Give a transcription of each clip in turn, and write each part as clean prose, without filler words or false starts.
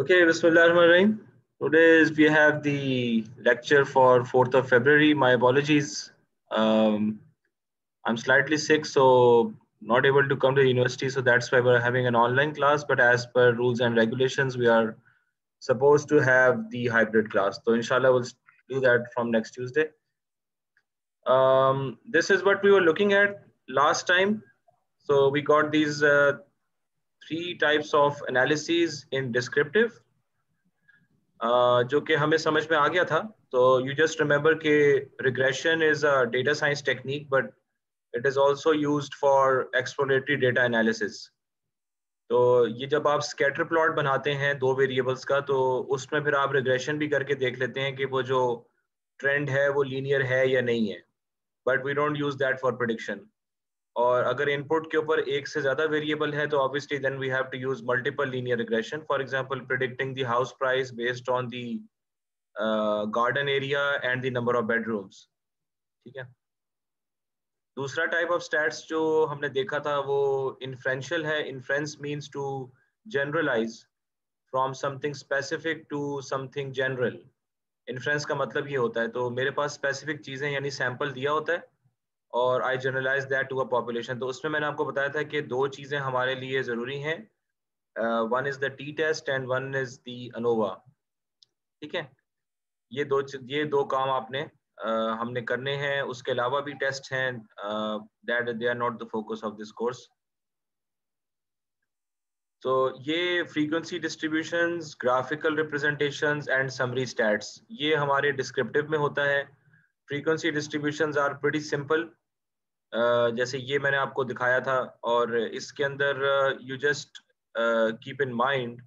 Okay, Bismillahirrahmanirrahim. Today we have the lecture for 4th of February. My apologies. Um, I'm slightly sick, so not able to come to university. So that's why we're having an online class. But as per rules and regulations, we are supposed to have the hybrid class. So inshallah, we'll do that from next Tuesday. This is what we were looking at last time. So we got these three types of analyses in descriptive. जो कि हमें समझ में आ गया था तो you just remember कि regression is a data science technique but it is also used for exploratory data analysis तो ये जब आप स्कैटर प्लॉट बनाते हैं दो वेरिएबल्स का तो उसमें फिर आप रिग्रेशन भी करके देख लेते हैं कि वो जो ट्रेंड है वो लीनियर है या नहीं है but we don't use that for prediction और अगर इनपुट के ऊपर एक से ज्यादा वेरिएबल है तो obviously then we have to use multiple linear regression for example predicting the house price based on the garden area and the number of bedrooms ठीक है दूसरा टाइप ऑफ स्टैट्स जो हमने देखा था वो इन्फ्रेंशियल है inference means to generalise from something specific to something general inference का मतलब ये होता है तो मेरे पास स्पेसिफिक चीजें यानी सैंपल दिया होता है और I generalise that to a population तो उसमें मैंने आपको बताया था कि दो चीजें हमारे लिए जरूरी हैं one is the T test and one is the ANOVA ठीक है ये दो काम आपने हमने करने हैं उसके अलावा भी टेस्ट हैं that they are not the focus of this course तो ये frequency distributions graphical representations and summary stats ये हमारे डिस्क्रिप्टिव में होता है frequency distributions are pretty simple जैसे ये मैंने आपको दिखाया था और इसके अंदर you just keep in mind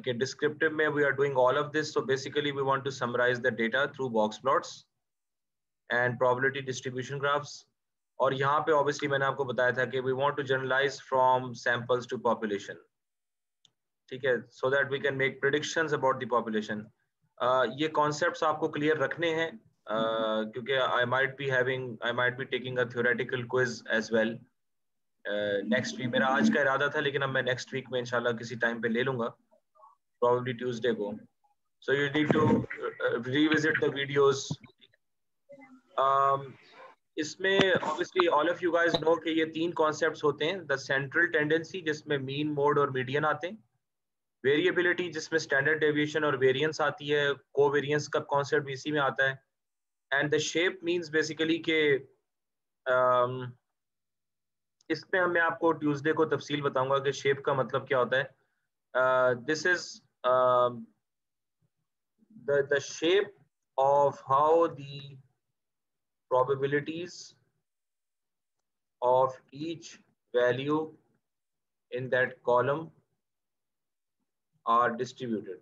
कि डिस्क्रिप्टिव में we are doing all of this so basically we want to summarise the data through box plots and probability distribution graphs और यहाँ पे ऑब्वियसली मैंने आपको बताया था कि we want to generalise from samples to population ठीक है so that we can make predictions about the population ये कॉन्सेप्ट्स आपको क्लियर रखने हैं क्योंकि I might be taking a theoretical quiz as well next week मेरा आज का इरादा था लेकिन अब मैं नेक्स्ट वीक में इंशाल्लाह किसी टाइम पे ले लूंगा प्रॉब्ली ट्यूसडे को so you need to revisit the videos इसमें obviously all of you guys know कि ये तीन कॉन्सेप्ट्स होते हैं द सेंट्रल टेंडेंसी जिसमें मीन मोड और मीडियन आते हैं वेरिएबिलिटी जिसमें स्टैंडर्ड डेविएशन और वेरिएंस आती है कोवेरिएंस का कॉन्सेप्ट इसी में आता है and the shape means basically के इसमें मैं आपको ट्यूसडे को तफसील बताऊंगा कि शेप का मतलब क्या होता है this is the shape of how the probabilities of each value in that column are distributed.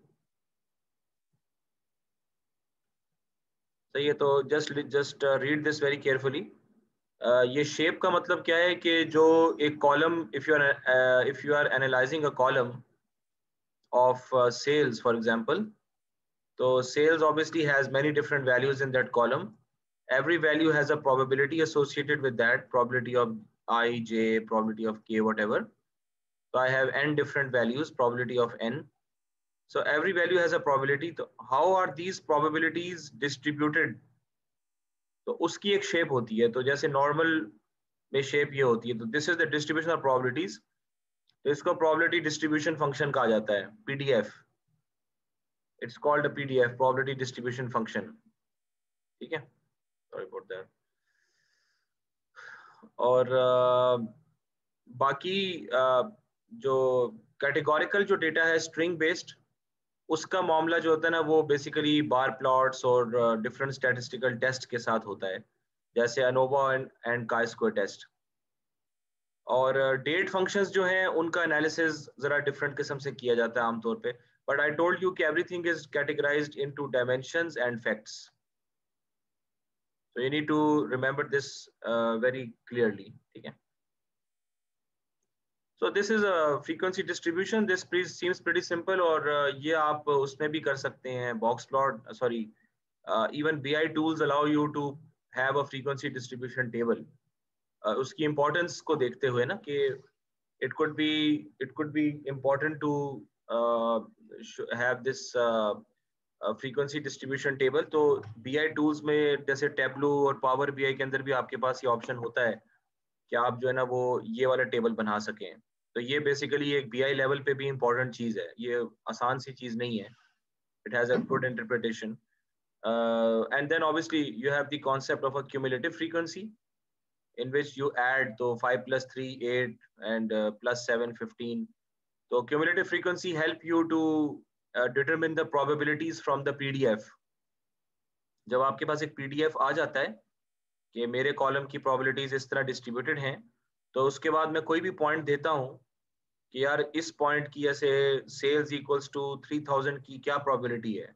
सही है तो just read this very carefully. ये shape का मतलब क्या है कि जो एक column if you are analyzing a column of sales for example so sales obviously has many different values in that column every value has a probability associated with that probability of I, j, probability of k, whatever. So I have n different values, probability of n. So every value has a probability. So how are these probabilities distributed? तो उसकी एक shape होती है तो जैसे normal में shape ये होती है तो this is the distribution of probabilities. तो इसको probability distribution function कहा जाता है PDF. It's called a PDF, probability distribution function. ठीक है? Sorry about that. और बाकी जो कैटेगोरिकल जो डेटा है स्ट्रिंग बेस्ड उसका मामला जो होता है ना वो बेसिकली बार प्लॉट्स और डिफरेंट स्टैटिस्टिकल टेस्ट के साथ होता है जैसे ANOVA and chi square test और डेट फंक्शंस जो हैं उनका एनालिसिस जरा डिफरेंट किस्म से किया जाता है आमतौर पे बट आई टोल्ड यू कि everything is categorised into dimensions and facts so you need to remember this very clearly ठीक है so this is a frequency distribution this seems pretty simple और ये आप उसमें भी कर सकते हैं box plot sorry even BI tools allow you to have a frequency distribution table उसकी importance को देखते हुए ना कि it could be important to have this frequency distribution table. तो बीआई टूल्स में जैसे टेबलो और पावर बीआई के अंदर भी आपके पास ये ऑप्शन होता है कि आप जो है ना वो ये वाला टेबल बना सकें। तो ये बेसिकली एक बीआई लेवल पे भी इंपॉर्टेंट चीज है, ये आसान सी चीज नहीं है। It has a good interpretation. And then obviously you have the concept of a cumulative frequency in which you add तो 5 plus 3 8 and plus 7 15. तो cumulative frequency help you to determine the probabilities from the PDF. जब आपके पास एक PDF आ जाता है कि मेरे column की probabilities इस तरह डिस्ट्रीब्यूटेड हैं, तो उसके बाद मैं कोई भी पॉइंट देता हूँ कि यार इस पॉइंट की ऐसे सेल्स इक्वल्स टू 3000 की क्या प्रोबेबिलिटी है,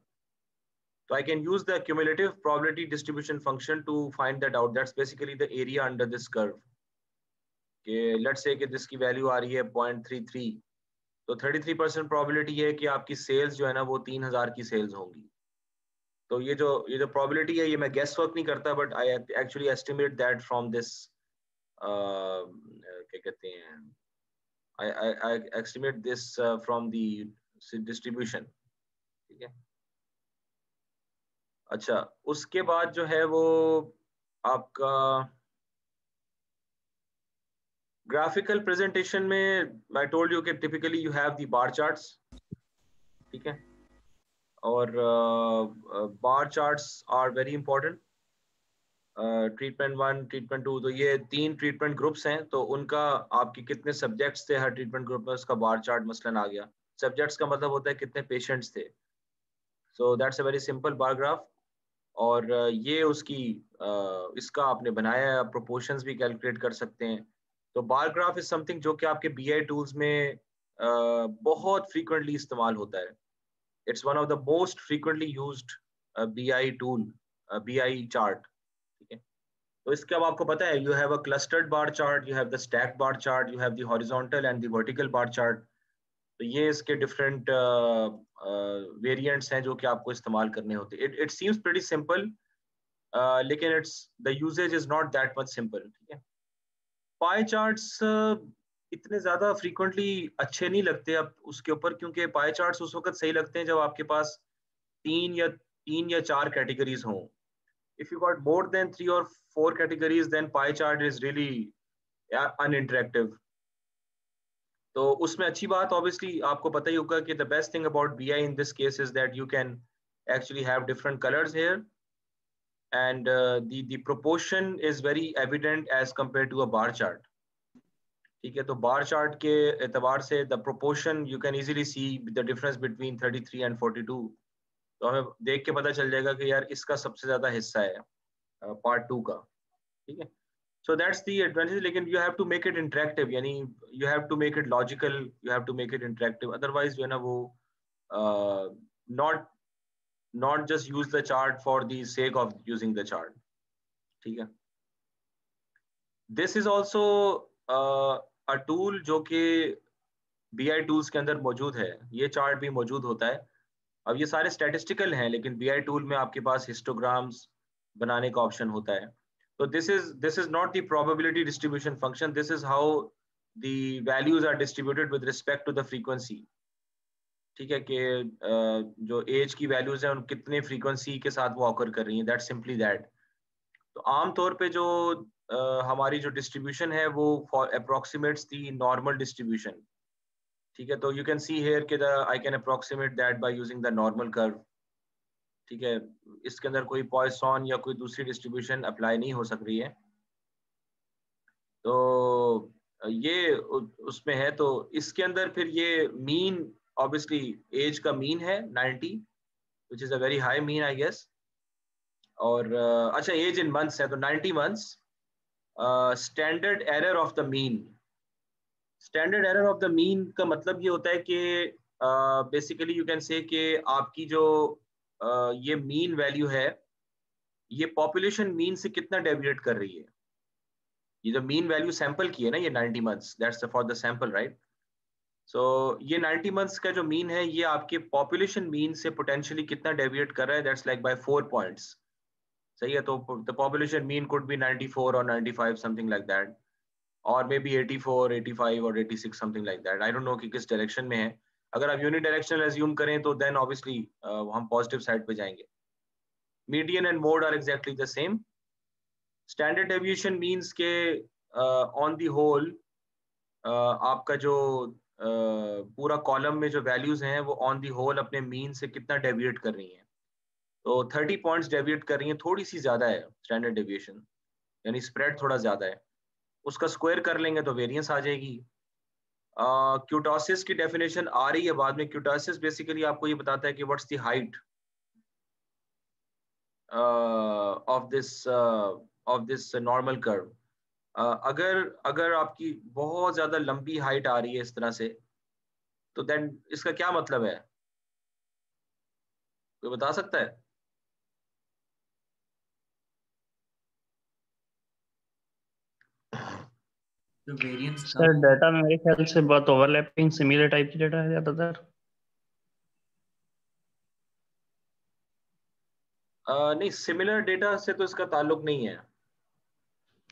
so I can use the cumulative probability distribution function to find that out. That's basically the area under this curve. Okay, let's say कि जिसकी वैल्यू आ रही है 0.33, तो 33% probability है कि आपकी सेल्स जो है ना वो 3000 की सेल्स होंगी। तो ये जो probability है, ये मैं guess work नहीं करता, but I actually estimate that from this क्या कहते हैं, I estimate this from the distribution। ठीक है। अच्छा, उसके बाद जो है वो आपका ग्राफिकल प्रेजेंटेशन में आई टोल्ड यू कि typically you have the bar charts. ठीक है, और bar charts are very important. Treatment 1 treatment 2, तो ये 3 ट्रीटमेंट ग्रुप्स हैं, तो उनका आपके कितने सब्जेक्ट्स थे हर ट्रीटमेंट ग्रुप में, उसका बार चार्ट मसलन आ गया। सब्जेक्ट्स का मतलब होता है कितने पेशेंट्स थे। So that's a very simple bar graph. और ये उसकी इसका आपने बनाया है, प्रोपोर्शंस भी कैलकुलेट कर सकते हैं। तो बार ग्राफ इज समथिंग जो कि आपके बीआई टूल्स में बहुत फ्रीक्वेंटली इस्तेमाल होता है। It's one of the most frequently used BI tool, BI chart. ठीक है, तो इसके अब आपको पता है, you have a clustered bar chart, you have the stack bar chart, you have the horizontal and the vertical bar chart. तो ये इसके डिफरेंट वेरिएंट्स हैं जो कि आपको इस्तेमाल करने होते हैं। इट सीम्स प्रीटी सिंपल, लेकिन it's the usages is not that much simple. ठीक है, पाई चार्ट्स इतने ज्यादा फ्रीक्वेंटली अच्छे नहीं लगते अब उसके ऊपर, क्योंकि पाई चार्ट्स उस वक्त सही लगते हैं जब आपके पास तीन या चार कैटेगरीज हों। If you got more than 3 or 4 categories, then pie chart is really uninteractive. तो उसमें अच्छी बात ऑब्वियसली आपको पता ही होगा कि the best thing about BI in this case is that you can actually have different colors here, and the proportion is very evident as compared to a bar chart। ठीक है, तो बार चार्ट के एतबार से the proportion you can easily see the difference between 33 and 42। तो हमें देख के पता चल जाएगा कि यार इसका सबसे ज्यादा हिस्सा है पार्ट 2 का। ठीक है, सो दैट्स द एडवांटेज। लेकिन you have to make it interactive, यानी you have to make it logical, you have to make it interactive, otherwise जो है ना वो not not just use the chart for the sake of using the chart। ठीक है, this is also a tool जो कि BI tools के अंदर मौजूद है। ये चार्ट भी मौजूद होता है। अब ये सारे स्टैटिस्टिकल हैं, लेकिन BI टूल में आपके पास हिस्टोग्राम्स बनाने का ऑप्शन होता है। तो this is not the probability distribution function, this is how the values are distributed with respect to the frequency। ठीक है, कि जो एज की वैल्यूज हैं उन कितने फ्रीक्वेंसी के साथ वो ऑकर कर रही हैं, दैट सिंपली दैट। तो आमतौर पे जो हमारी जो डिस्ट्रीब्यूशन है वो अप्रोक्सीमेट्स दी नॉर्मल डिस्ट्रीब्यूशन। ठीक है, तो यू कैन सी हियर कि I can approximate that by using the normal curve. ठीक है, इसके अंदर कोई पॉइसन या कोई दूसरी डिस्ट्रीब्यूशन अप्लाई नहीं हो सक रही है। तो ये उसमें है। तो इसके अंदर फिर ये मीन, ऑब्वियसली एज का मीन है 90, which is a very high mean I guess। और अच्छा, एज इन मंथ्स है तो 90 months. Standard error of the mean, standard error of the mean का मतलब ये होता है कि बेसिकली यू कैन से कि आपकी जो ये मीन वैल्यू है, ये पॉपुलेशन मीन से कितना डेविएट कर रही है। ये जो मीन वैल्यू सैंपल की है ना, ये 90 months, that's for the sample, right. So ये 90 मंथ्स का जो मीन है, ये आपके पॉपुलेशन मीन से पोटेंशियली कितना डेविएट कर रहा है, दैट्स लाइक बाय 4 पॉइंट्स। सही है, तो the population mean could be 94 और 95 समथिंग लाइक दैट, और मे बी 84 85 और 86 something like that. I don't know कि किस डायरेक्शन में है, अगर आप यूनिडायरेक्शनल एज्यूम करें तो देन ऑब्वियसली हम पॉजिटिव साइड पे जाएंगे. Median and mode are exactly the same. Standard deviation means के ऑन द होल आपका जो पूरा कॉलम में जो वैल्यूज हैं वो ऑन दी होल अपने मीन से कितना डेविएट कर रही हैं. तो 30 पॉइंट्स डेविएट कर रही हैं, थोड़ी सी ज्यादा है स्टैंडर्ड डेविएशन, यानी स्प्रेड थोड़ा ज्यादा है. उसका स्क्वायर कर लेंगे तो वेरिएंस आ जाएगी. क्यूटोसिस की डेफिनेशन आ रही है बाद में. क्यूटोसिस बेसिकली आपको ये बताता है कि what's the height of this normal curve. अगर अगर आपकी बहुत ज्यादा लंबी हाइट आ रही है इस तरह से, तो देन इसका क्या मतलब है, कोई बता सकता है? जो वेरिएंस कम सर डाटा में मेरे ख्याल से बहुत ओवरलैपिंग सिमिलर टाइप की डाटा है ज्यादातर. नहीं, सिमिलर डेटा से तो इसका ताल्लुक नहीं है.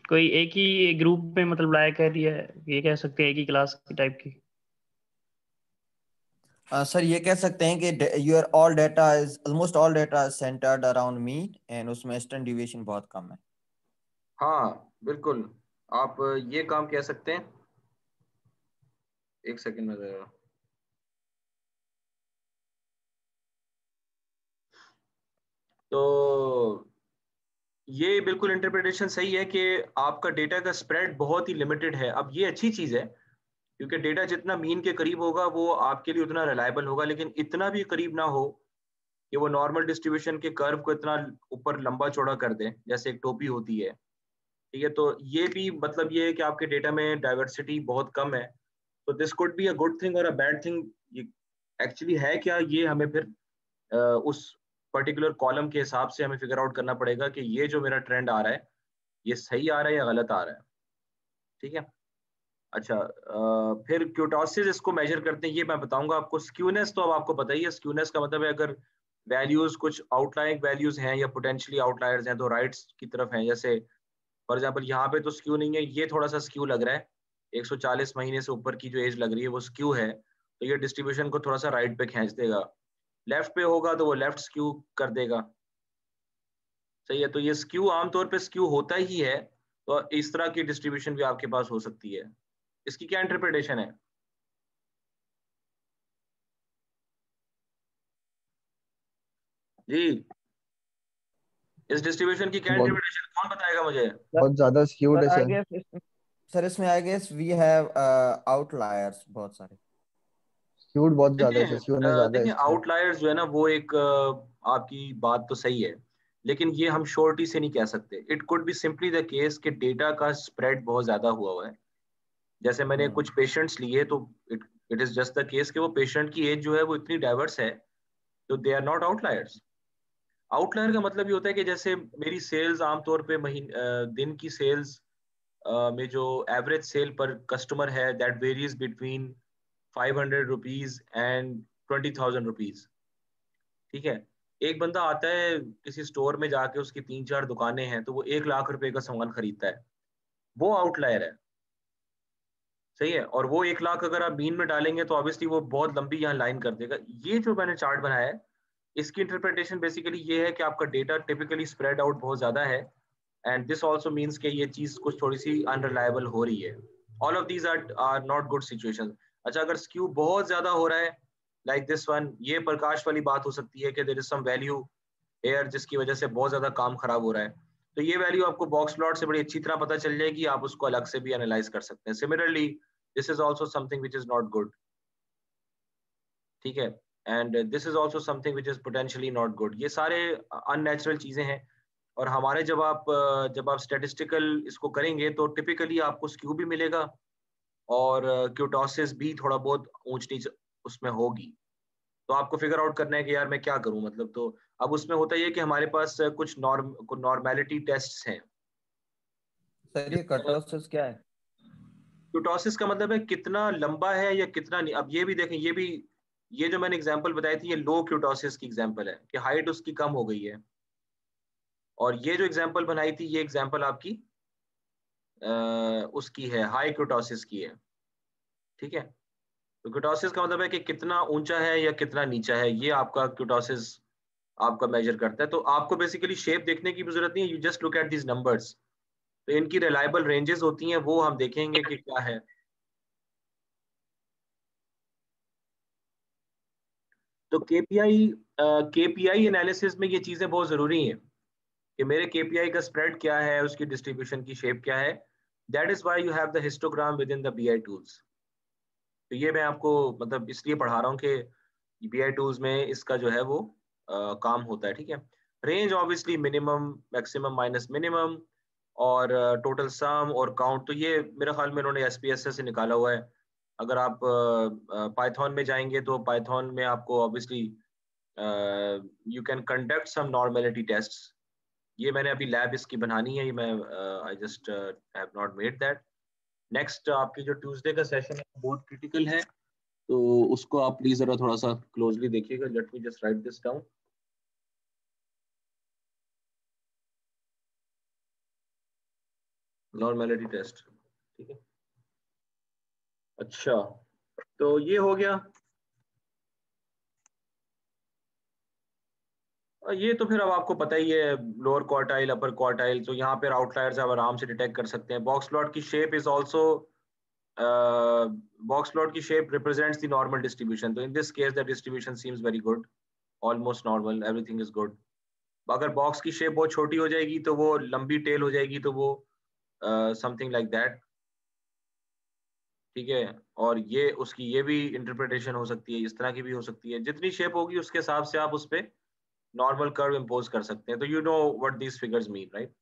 कोई एक ही ग्रुप में मतलब लाया कह रही है, ये कह सकते हैं एक ही क्लास की टाइप की. सर ये कह सकते हैं कि your all data is almost all data is centred around mean and उसमें स्टैंडर्ड डिविएशन बहुत कम है. हाँ बिल्कुल, आप ये काम कह सकते हैं. एक सेकंड में जरा. तो ये बिल्कुल इंटरप्रिटेशन सही है कि आपका डेटा का स्प्रेड बहुत ही लिमिटेड है. अब ये अच्छी चीज है क्योंकि डेटा जितना मीन के करीब होगा वो आपके लिए उतना रिलायबल होगा, लेकिन इतना भी करीब ना हो कि वो नॉर्मल डिस्ट्रीब्यूशन के कर्व को इतना ऊपर लंबा चौड़ा कर दे जैसे एक टोपी होती है. ठीक है, तो ये भी मतलब ये है कि आपके डेटा में डाइवर्सिटी बहुत कम है. तो this could be a good thing और अ बैड थिंग. ये एक्चुअली है क्या, ये हमें फिर उस पर्टिकुलर कॉलम के हिसाब से हमें फिगर आउट करना पड़ेगा कि ये जो मेरा ट्रेंड आ रहा है ये सही आ रहा है या गलत आ रहा है. ठीक है. अच्छा, फिर क्यूटोसिस इसको मेजर करते हैं, ये मैं बताऊंगा आपको. स्क्यूनेस तो अब आपको पता ही है. स्क्यूनेस का मतलब है अगर वैल्यूज कुछ आउटलाइंग वैल्यूज हैं या पोटेंशियली आउटलायर्स हैं तो राइट्स की तरफ हैं. जैसे फॉर एग्जांपल यहाँ पे तो स्क्यू नहीं है, ये थोड़ा सा स्क्यू लग रहा है. 140 महीने से ऊपर की जो एज लग रही है वो स्क्यू है, तो ये डिस्ट्रीब्यूशन को थोड़ा सा राइट पे खींच देगा. लेफ्ट पे होगा तो वो लेफ्ट स्क्यू कर देगा. सही है, तो ये स्क्यू आमतौर पे स्क्यू होता ही है. तो इस तरह की डिस्ट्रीब्यूशन भी आपके पास हो सकती है. इसकी क्या इंटरप्रिटेशन है? जी, इस डिस्ट्रीब्यूशन की क्या बहुत इंटरप्रिटेशन, कौन बताएगा मुझे? बहुत ज्यादा स्क्यूड है sir I sir. Guess sir इसमें I guess we have outliers बहुत सारे. स्क्यूड बहुत ज्यादा है देखिए सर, स्क्यूनेस ज्यादा है देखिए इसमें. आउटलायर्स जो है ना वो एक आपकी बात तो सही है, लेकिन ये हम श्योरिटी से नहीं कह सकते. It could be simply the case कि डेटा का स्प्रेड बहुत ज्यादा हुआ है. जैसे मैंने कुछ पेशेंट्स लिए तो it it is just the case कि वो पेशेंट की एज जो है वो इतनी डाइवर्स है, तो they are not outliers. Outlier का मतलब ये होता है कि जैसे मेरी सेल्स आमतौर पे दिन की सेल्स में जो एवरेज सेल पर कस्टमर है that varies between 500 rupees and 20,000 rupees. ठीक है. एक बंदा आता है किसी स्टोर में जाके, उसकी 3-4 दुकानें हैं, तो वो 1 लाख रुपए का सामान खरीदता है. वो आउटलायर है. सही है. और वो 1 लाख अगर आप मीन में डालेंगे तो ऑब्वियसली वो बहुत लंबी यहाँ लाइन कर देगा. ये जो मैंने चार्ट बनाया है इसकी इंटरप्रिटेशन बेसिकली ये है कि आपका डेटा टिपिकली स्प्रेड आउट बहुत ज्यादा है, एंड दिस ऑल्सो मीन्स कि ये चीज कुछ थोड़ी सी अनरिलायबल हो रही है. All of these are not good situation. अच्छा, अगर स्क्यू बहुत ज्यादा हो रहा है लाइक दिस वन, ये प्रकाश वाली बात हो सकती है कि there is some value here जिसकी वजह से बहुत ज्यादा काम खराब हो रहा है. तो ये वैल्यू आपको बॉक्स प्लॉट से बड़ी अच्छी तरह पता चल जाएगी, आप उसको अलग से भी एनालाइज कर सकते हैं. Similarly this is also something which is not good. ठीक है. And this is also something which is potentially not good. ये सारे अननेचुरल चीजें हैं. और हमारे जब आप स्टेटिस्टिकल इसको करेंगे तो टिपिकली आपको स्क्यू भी मिलेगा और क्यूटोसिस भी थोड़ा बहुत ऊंच नीच उसमें होगी. तो आपको फिगर आउट करना है कि यार मैं क्या करूं, मतलब. तो अब उसमें होता ही है कि हमारे पास कुछ नॉर्मेलिटी टेस्ट्स हैं. सर ये कर्टोसिस क्या है? क्यूटोसिस का मतलब है कितना लंबा है या कितना नहीं. अब ये भी देखें, ये जो मैंने एग्जांपल बताई थी ये लो क्यूटोसिस की एग्जांपल है कि हाइट उसकी कम हो गई है. और ये जो एग्जांपल बनाई थी ये एग्जांपल आपकी उसकी है, हाई क्यूटोसिस की है. ठीक है. तो क्यूटोसिस का मतलब है कि कितना ऊंचा है या कितना नीचा है, ये आपका क्यूटोसिस आपका मेजर करता है। तो आपको बेसिकली शेप देखने की भी जरूरत नहीं है, you just look at these numbers. तो इनकी रिलायबल रेंजेस होती हैं, वो हम देखेंगे कि क्या है। तो केपीआई एनालिसिस में ये चीजें बहुत जरूरी हैं कि मेरे केपीआई का स्प्रेड क्या है, उसकी डिस्ट्रीब्यूशन की शेप क्या है। That is why you have the histogram with in the BI tools. तो ये मैं आपको मतलब इसलिए पढ़ा रहा हूँ कि बीआई टूल्स में इसका जो है वो काम होता है, ठीक है। Range obviously minimum, maximum minus minimum, और टोटल सम और काउंट, तो ये मेरे ख्याल में उन्होंने एसपीएसएस से निकाला हुआ है। अगर आप पाइथन में जाएंगे तो पाइथन में आपको obviously you can conduct some normality tests. ये मैंने अभी लैब इसकी बनानी है, ये मैं I just have not made that. Next आपकी जो ट्यूसडे का सेशन है बहुत क्रिटिकल है, तो उसको आप प्लीज जरा थोड़ा सा क्लोजली देखिएगा। Let me just write this down. Normality test, ठीक है। अच्छा, तो ये हो गया। ये तो फिर अब आपको पता ही है, लोअर क्वार्टाइल अपर क्वार्टाइल, तो यहाँ पर आउटलायर्स आप आराम से डिटेक्ट कर सकते हैं। बॉक्स प्लॉट की shape is also, box plot की shape represents the normal distribution. तो in this case the distribution seems very good, almost normal, everything is good. अगर बॉक्स की शेप बहुत छोटी हो जाएगी तो वो लंबी टेल हो जाएगी, तो वो समथिंग लाइक दैट, ठीक है। और ये उसकी ये भी इंटरप्रिटेशन हो सकती है, इस तरह की भी हो सकती है। जितनी शेप होगी उसके हिसाब से आप उस पर नॉर्मल कर्व इम्पोज कर सकते हैं। तो you know what these figures mean, right.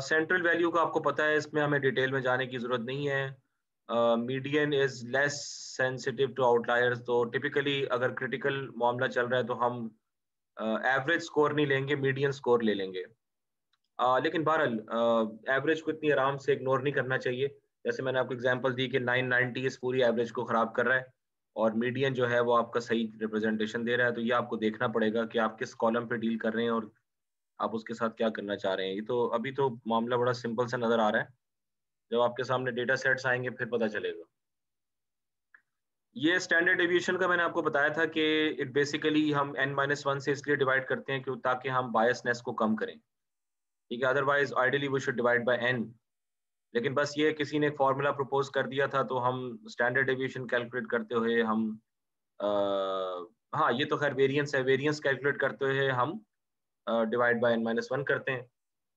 Central value का आपको पता है, इसमें हमें डिटेल में जाने की जरूरत नहीं है। Median is less sensitive to outliers. तो टिपिकली अगर क्रिटिकल मामला चल रहा है तो हम एवरेज स्कोर नहीं लेंगे, मीडियन स्कोर ले लेंगे। लेकिन बहरहाल एवरेज को इतनी आराम से इग्नोर नहीं करना चाहिए। जैसे मैंने आपको एग्जांपल दी कि 990 इस पूरी एवरेज को खराब कर रहा है, और मीडियन जो है वो आपका सही रिप्रेजेंटेशन दे रहा है। तो ये आपको देखना पड़ेगा कि आप किस कॉलम पे डील कर रहे हैं और आप उसके साथ क्या करना चाह रहे हैं। ये तो अभी तो मामला बड़ा सिंपल सा नजर आ रहा है, जब आपके सामने डेटा सेट्स आएंगे फिर पता चलेगा। ये स्टैंडर्ड डेविएशन का मैंने आपको बताया था कि इट बेसिकली हम n-1 से इसलिए डिवाइड करते हैं क्यों, ताकि हम बायसनेस को कम करें, ठीक है। Otherwise ideally we should divide by n। लेकिन बस ये किसी ने फॉर्मूला प्रपोज कर दिया था, तो हम स्टैंडर्ड डेविएशन कैलकुलेट करते हुए हम हाँ ये तो खैर वेरिएंस है, वेरिएंस कैलकुलेट करते हुए हम डिवाइड बाय n-1 करते हैं,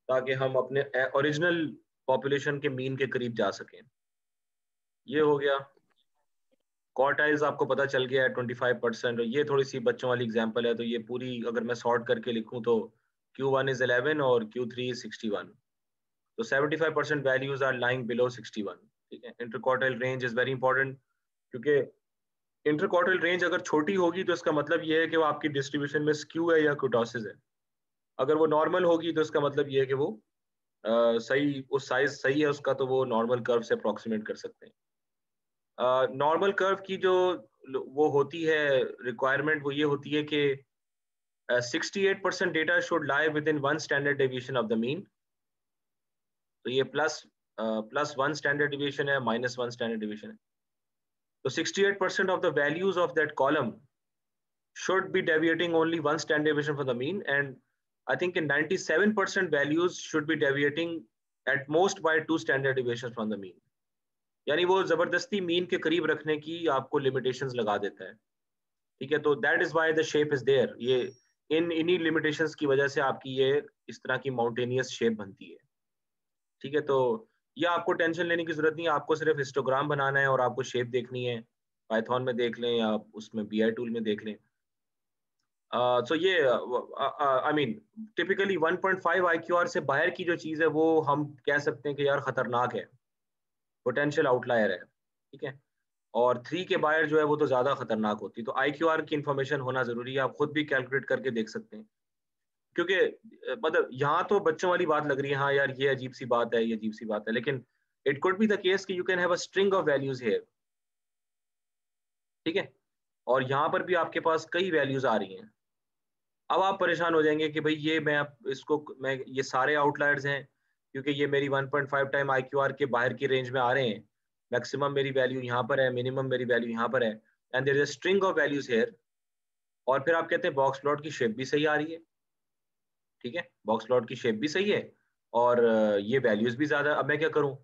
ताकि हम अपने ओरिजिनल पॉपुलेशन के मीन के करीब जा सकें। ये हो गया। क्वार्टाइल्स आपको पता चल गया है 25%। और ये थोड़ी सी बच्चों वाली एग्जांपल है, तो ये पूरी अगर मैं सॉर्ट करके लिखूं तो Q1 इज 11 और Q3 इज 61। तो 75% वैल्यूज आर लाइंग बिलो 61, ठीक है। Interquartile range is very important, क्योंकि इंटरक्वार्टाइल रेंज अगर छोटी होगी तो इसका मतलब ये है कि वो आपकी डिस्ट्रीब्यूशन में स्क्यू है या कुटोसिस है। अगर वो नॉर्मल होगी तो इसका मतलब ये है कि वो सही, उस साइज सही है उसका, तो वो नॉर्मल कर्व से अप्रोक्सीमेट कर सकते हैं। नॉर्मल कर्व की जो वो होती है रिक्वायरमेंट, वो ये होती है कि 68% data should lie with in 1 standard deviation of the mean. तो ये +1 स्टैंडर्ड डेविएशन है, -1 स्टैंडर्ड डेविएशन है। तो 68% of the values of that column should be deviating only 1 standard deviation from the mean, and I think in 97% values should be deviating at most by 2 standard deviations from the mean। यानी वो जबरदस्ती mean के करीब रखने की आपको limitations लगा देता है, ठीक है। तो that is why the shape is there. ये इन्हीं लिमिटेशंस की वजह से आपकी ये इस तरह की माउंटेनियस शेप बनती है, ठीक है। तो ये आपको टेंशन लेने की जरूरत नहीं है, आपको सिर्फ हिस्टोग्राम बनाना है और आपको शेप देखनी है। पाइथन में देख लें या उसमें बीआई टूल में देख लें। सो ये आई मीन टिपिकली 1.5 IQR से बाहर की जो चीज़ है वो हम कह सकते हैं कि यार खतरनाक है, पोटेंशियल आउटलायर है, ठीक है। और 3 के बाहर जो है वो तो ज़्यादा खतरनाक होती है। तो IQR की इंफॉर्मेशन होना ज़रूरी है, आप खुद भी कैलकुलेट करके देख सकते हैं। क्योंकि मतलब यहाँ तो बच्चों वाली बात लग रही है, हाँ यार ये अजीब सी बात है, ये अजीब सी बात है, लेकिन it could be the case कि you can have a string of values here, ठीक है। और यहाँ पर भी आपके पास कई वैल्यूज आ रही हैं। अब आप परेशान हो जाएंगे कि भाई ये मैं ये सारे आउटलायर्स हैं, क्योंकि ये मेरी 1.5 टाइम IQR के बाहर की रेंज में आ रहे हैं, मैक्सिमम मेरी वैल्यू यहाँ पर है, मिनिमम मेरी वैल्यू यहाँ पर है, and there is a string of values here. और फिर आप कहते हैं बॉक्स प्लॉट की शेप भी सही आ रही है, ठीक है, बॉक्स प्लॉट की शेप भी सही है और ये वैल्यूज भी ज्यादा, अब मैं क्या करूं,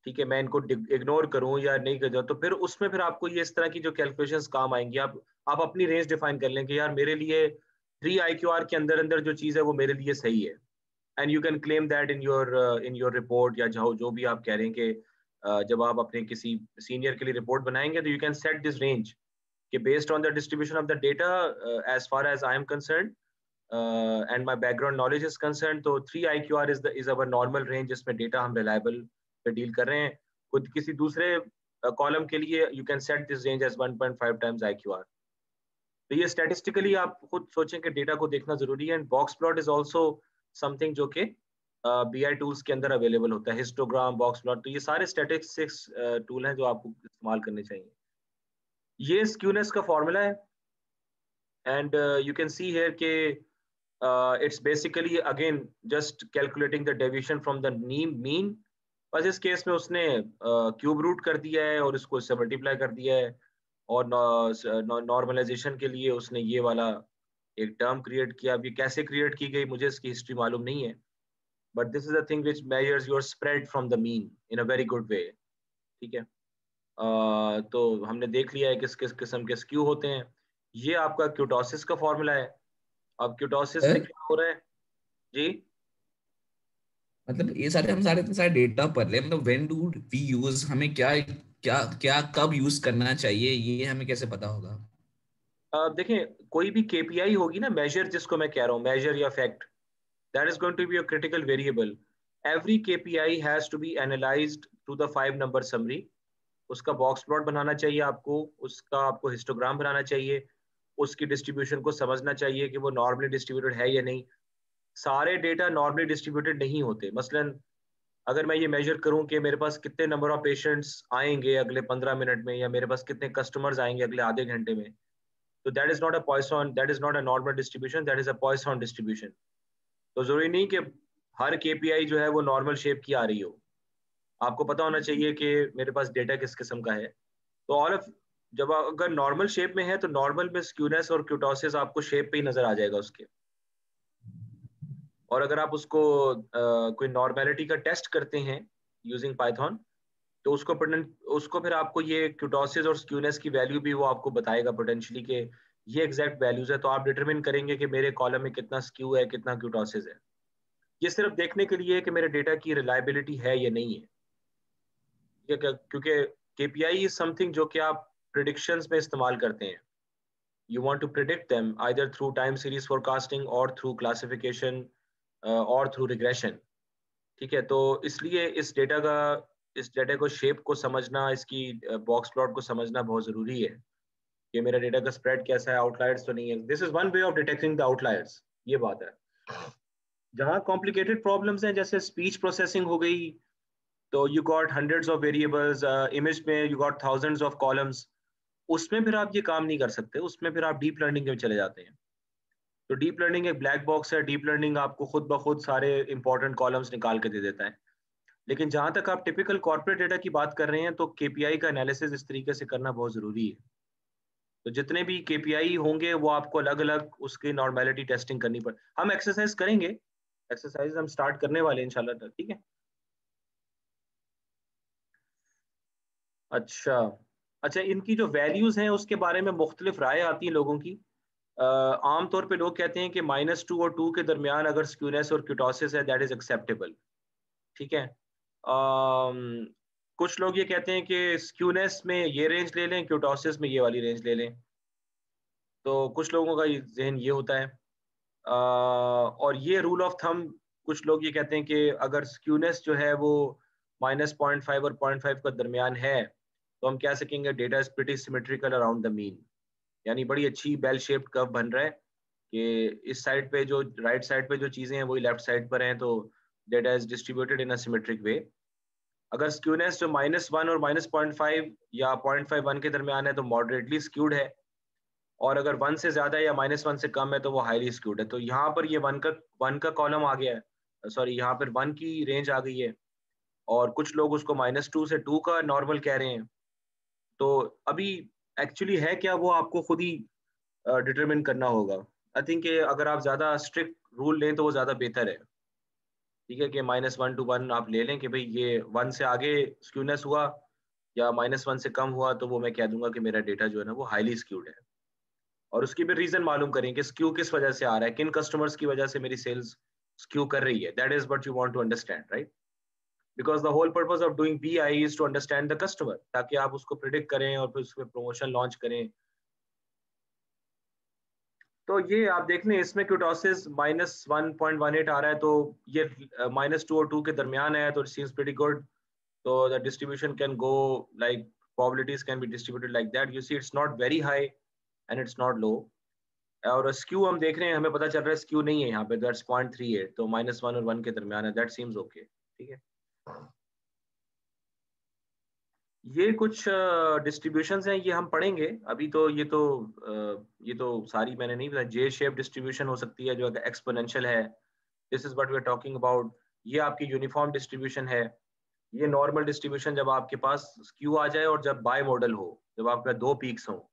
ठीक है, मैं इनको इग्नोर करूं या नहीं कर, तो फिर उसमें फिर आपको ये इस तरह की जो कैलकुलेशंस काम आएंगी। आप अपनी रेंज डिफाइन कर लें कि यार मेरे लिए 3 IQR के अंदर अंदर जो चीज़ है वो मेरे लिए सही है, and you can claim that in your report, या जो भी आप कह रहे हैं कि जब आप अपने किसी सीनियर के लिए रिपोर्ट बनाएंगे तो you can set this range कि based on the distribution of the data as far as I am concern and my background knowledge is concern, तो 3 IQR is our normal range जिसमें data हम reliable पे deal कर रहे हैं। खुद किसी दूसरे कॉलम के लिए you can set this range as 1.5 times IQR। तो ये स्टैटिस्टिकली आप खुद सोचें कि डेटा को देखना जरूरी है। And box plot is also something जो कि BI टूल्स के अंदर अवेलेबल होता है, हिस्टोग्राम, बॉक्स प्लॉट, तो ये सारे स्टैटिस्टिक्स टूल हैं जो आपको इस्तेमाल करने चाहिए। ये स्क्यूनेस का फॉर्मूला है, and you can see here के it's basically again just calculating the deviation from the mean। बस इस केस में उसने क्यूब रूट कर दिया है और इसको इससे मल्टीप्लाई कर दिया है, और नॉर्मलाइजेशन के लिए उसने ये वाला एक टर्म क्रिएट किया। अभी कैसे क्रिएट की गई मुझे इसकी हिस्ट्री मालूम नहीं है, but this is the thing which measures your spread from the mean in a very good way, ठीक है। तो हमने देख लिया है किस किस किस्म के स्क्यू होते हैं। ये आपका क्यूटोसिस का फॉर्मूला है। अब क्यूटोसिस में क्या हो रहा है जी, मतलब ये सारे हम सारे इतने सारे डेटा पढ़ रहे हैं, मतलब व्हेन डू वी यूज, हमें क्या क्या क्या कब यूज करना चाहिए, ये हमें कैसे पता होगा? देखें कोई भी KPI होगी ना, मेजर जिसको मैं कह रहा हूँ, मेजर या fact, that is going to be a critical variable. Every KPI has to be analysed through the 5 number summary. उसका बॉक्स प्लॉट बनाना चाहिए आपको, उसका आपको हिस्टोग्राम बनाना चाहिए, उसकी डिस्ट्रीब्यूशन को समझना चाहिए कि वो नॉर्मली डिस्ट्रीब्यूटेड है या नहीं। सारे डेटा नॉर्मली डिस्ट्रीब्यूटेड नहीं होते। मसलन अगर मैं ये मेजर करूं कि मेरे पास कितने नंबर ऑफ पेशेंट्स आएंगे अगले 15 मिनट में, या मेरे पास कितने कस्टमर्स आएंगे अगले आधे घंटे में, तो that is not a Poisson, that is not a normal distribution, that is a Poisson distribution. तो जरूरी नहीं कि हर KPI जो है वो नॉर्मल शेप की आ रही हो। आपको पता होना चाहिए कि मेरे पास डेटा किस किस्म का है। तो ऑल ऑफ, जब अगर नॉर्मल शेप में है तो नॉर्मल में स्क्यूनेस और क्यूटोसिस आपको शेप पे ही नजर आ जाएगा उसके। और अगर आप उसको कोई नॉर्मेलिटी का टेस्ट करते हैं यूजिंग पाइथन, तो उसको फिर आपको ये क्यूटोसिस और स्क्यूनेस की वैल्यू भी वो आपको बताएगा पोटेंशियली कि ये एग्जैक्ट वैल्यूज है। तो आप डिटरमिन करेंगे कि मेरे कॉलम में कितना स्क्यू है, कितना क्यूटोसिस है। ये सिर्फ देखने के लिए कि मेरे डेटा की रिलायबिलिटी है या नहीं है। क्योंकि KPI इज समथिंग जो कि आप प्रिडिक्शंस में इस्तेमाल करते हैं। You want to predict them either through time series forecasting or through classification or through regression, ठीक है। तो इसलिए इस डेटा को शेप को समझना, इसकी बॉक्स प्लॉट को समझना बहुत जरूरी है कि मेरा डेटा का स्प्रेड कैसा है, आउटलायर्स तो नहीं है। This is one way of detecting the outliers, ये बात है। जहाँ कॉम्प्लिकेटेड प्रॉब्लम्स हैं जैसे स्पीच प्रोसेसिंग हो गई, तो you got hundreds of variables, image में you got thousands of columns, उसमें फिर आप ये काम नहीं कर सकते, उसमें फिर आप डीप लर्निंग में चले जाते हैं। तो डीप लर्निंग एक ब्लैक बॉक्स है। डीप लर्निंग आपको खुद ब खुद सारे इंपॉर्टेंट कॉलम्स निकाल के दे देता है। लेकिन जहां तक आप टिपिकल कॉर्पोरेट डेटा की बात कर रहे हैं तो KPI का एनालिसिस इस तरीके से करना बहुत जरूरी है। तो जितने भी KPI होंगे वो आपको अलग अलग उसकी नॉर्मेलिटी टेस्टिंग करनी पड़े। हम एक्सरसाइज करेंगे, एक्सरसाइज हम स्टार्ट करने वाले हैं इंशाल्लाह, ठीक है। अच्छा अच्छा, इनकी जो वैल्यूज हैं उसके बारे में मुख्तलिफ राय आती है लोगों की। आमतौर पे लोग कहते हैं कि -2 और 2 के दरमियान अगर स्क्यूनेस और क्यूटोसिस है दैट इज एक्सेप्टेबल, ठीक है। कुछ लोग ये कहते हैं कि स्क्यूनेस में ये रेंज ले लें, क्यूटोसिस में ये वाली रेंज ले लें। तो कुछ लोगों का जहन ये होता है। और ये रूल ऑफ थंब, कुछ लोग ये कहते हैं कि अगर स्क्यूनेस जो है वो -0.5 और 0.5 का दरमियान है तो हम कह सकेंगे data is pretty symmetrical around the mean, यानी बड़ी अच्छी बेल शेप्ड कर्व बन रहा है कि इस साइड पे जो राइट साइड पे जो चीजें हैं वही लेफ्ट साइड पर हैं, तो data is distributed in a symmetric way. अगर स्क्यूनेस जो -1 और -0.5 या 0.5 1 के दरमियान है तो मॉडरेटली स्क्यूड है, और अगर 1 से ज्यादा या -1 से कम है तो वो हाईली स्क्यूड है। तो यहाँ पर ये 1 का कॉलम आ गया है, सॉरी यहाँ पर 1 की रेंज आ गई है। और कुछ लोग उसको -2 से 2 का नॉर्मल कह रहे हैं। तो अभी एक्चुअली है क्या, वो आपको खुद ही डिटरमिन करना होगा। आई थिंक अगर आप ज़्यादा स्ट्रिक्ट रूल लें तो वो ज़्यादा बेहतर है। ठीक है कि -1 to 1 आप ले लें कि भाई ये 1 से आगे स्क्यूनेस हुआ या -1 से कम हुआ तो वो मैं कह दूंगा कि मेरा डेटा जो है ना वो हाईली स्क्यूड है। और उसकी भी रीजन मालूम करें कि स्क्यू किस वजह से आ रहा है, किन कस्टमर्स की वजह से मेरी सेल्स स्क्यू कर रही है। That is what you want to understand, right? Because the whole purpose of doing BI is to understand the customer, ताकि आप उसको प्रिडिक्ट करें और फिर उसमें प्रमोशन लॉन्च करें। तो ये आप देख लें, इसमें क्यूटोसिस -1.18 आ रहा है, तो ये -2 और 2 के दरमियान है, तो इट सीम्स प्रीटी गुड। तो the distribution can go like, probabilities can be distributed like that. You see it's not very high and it's not low. और स्क्यू हम देख रहे हैं, हमें पता चल रहा है स्क्यू नहीं है यहाँ पे, दैट्स 0.38, तो -1 और 1 के दरमियान है, दैट सीम्स ओके। ठीक है, ये कुछ डिस्ट्रीब्यूशंस हैं, ये हम पढ़ेंगे अभी। तो ये तो सारी मैंने नहीं बताया। जे शेप डिस्ट्रीब्यूशन हो सकती है जो एक्सपोनेंशियल है, this is what we are talking about. ये आपकी यूनिफॉर्म डिस्ट्रीब्यूशन है। ये नॉर्मल डिस्ट्रीब्यूशन जब आपके पास स्क्यू आ जाए और जब बाय मॉडल हो, जब आपके पास 2 पीक्स हो,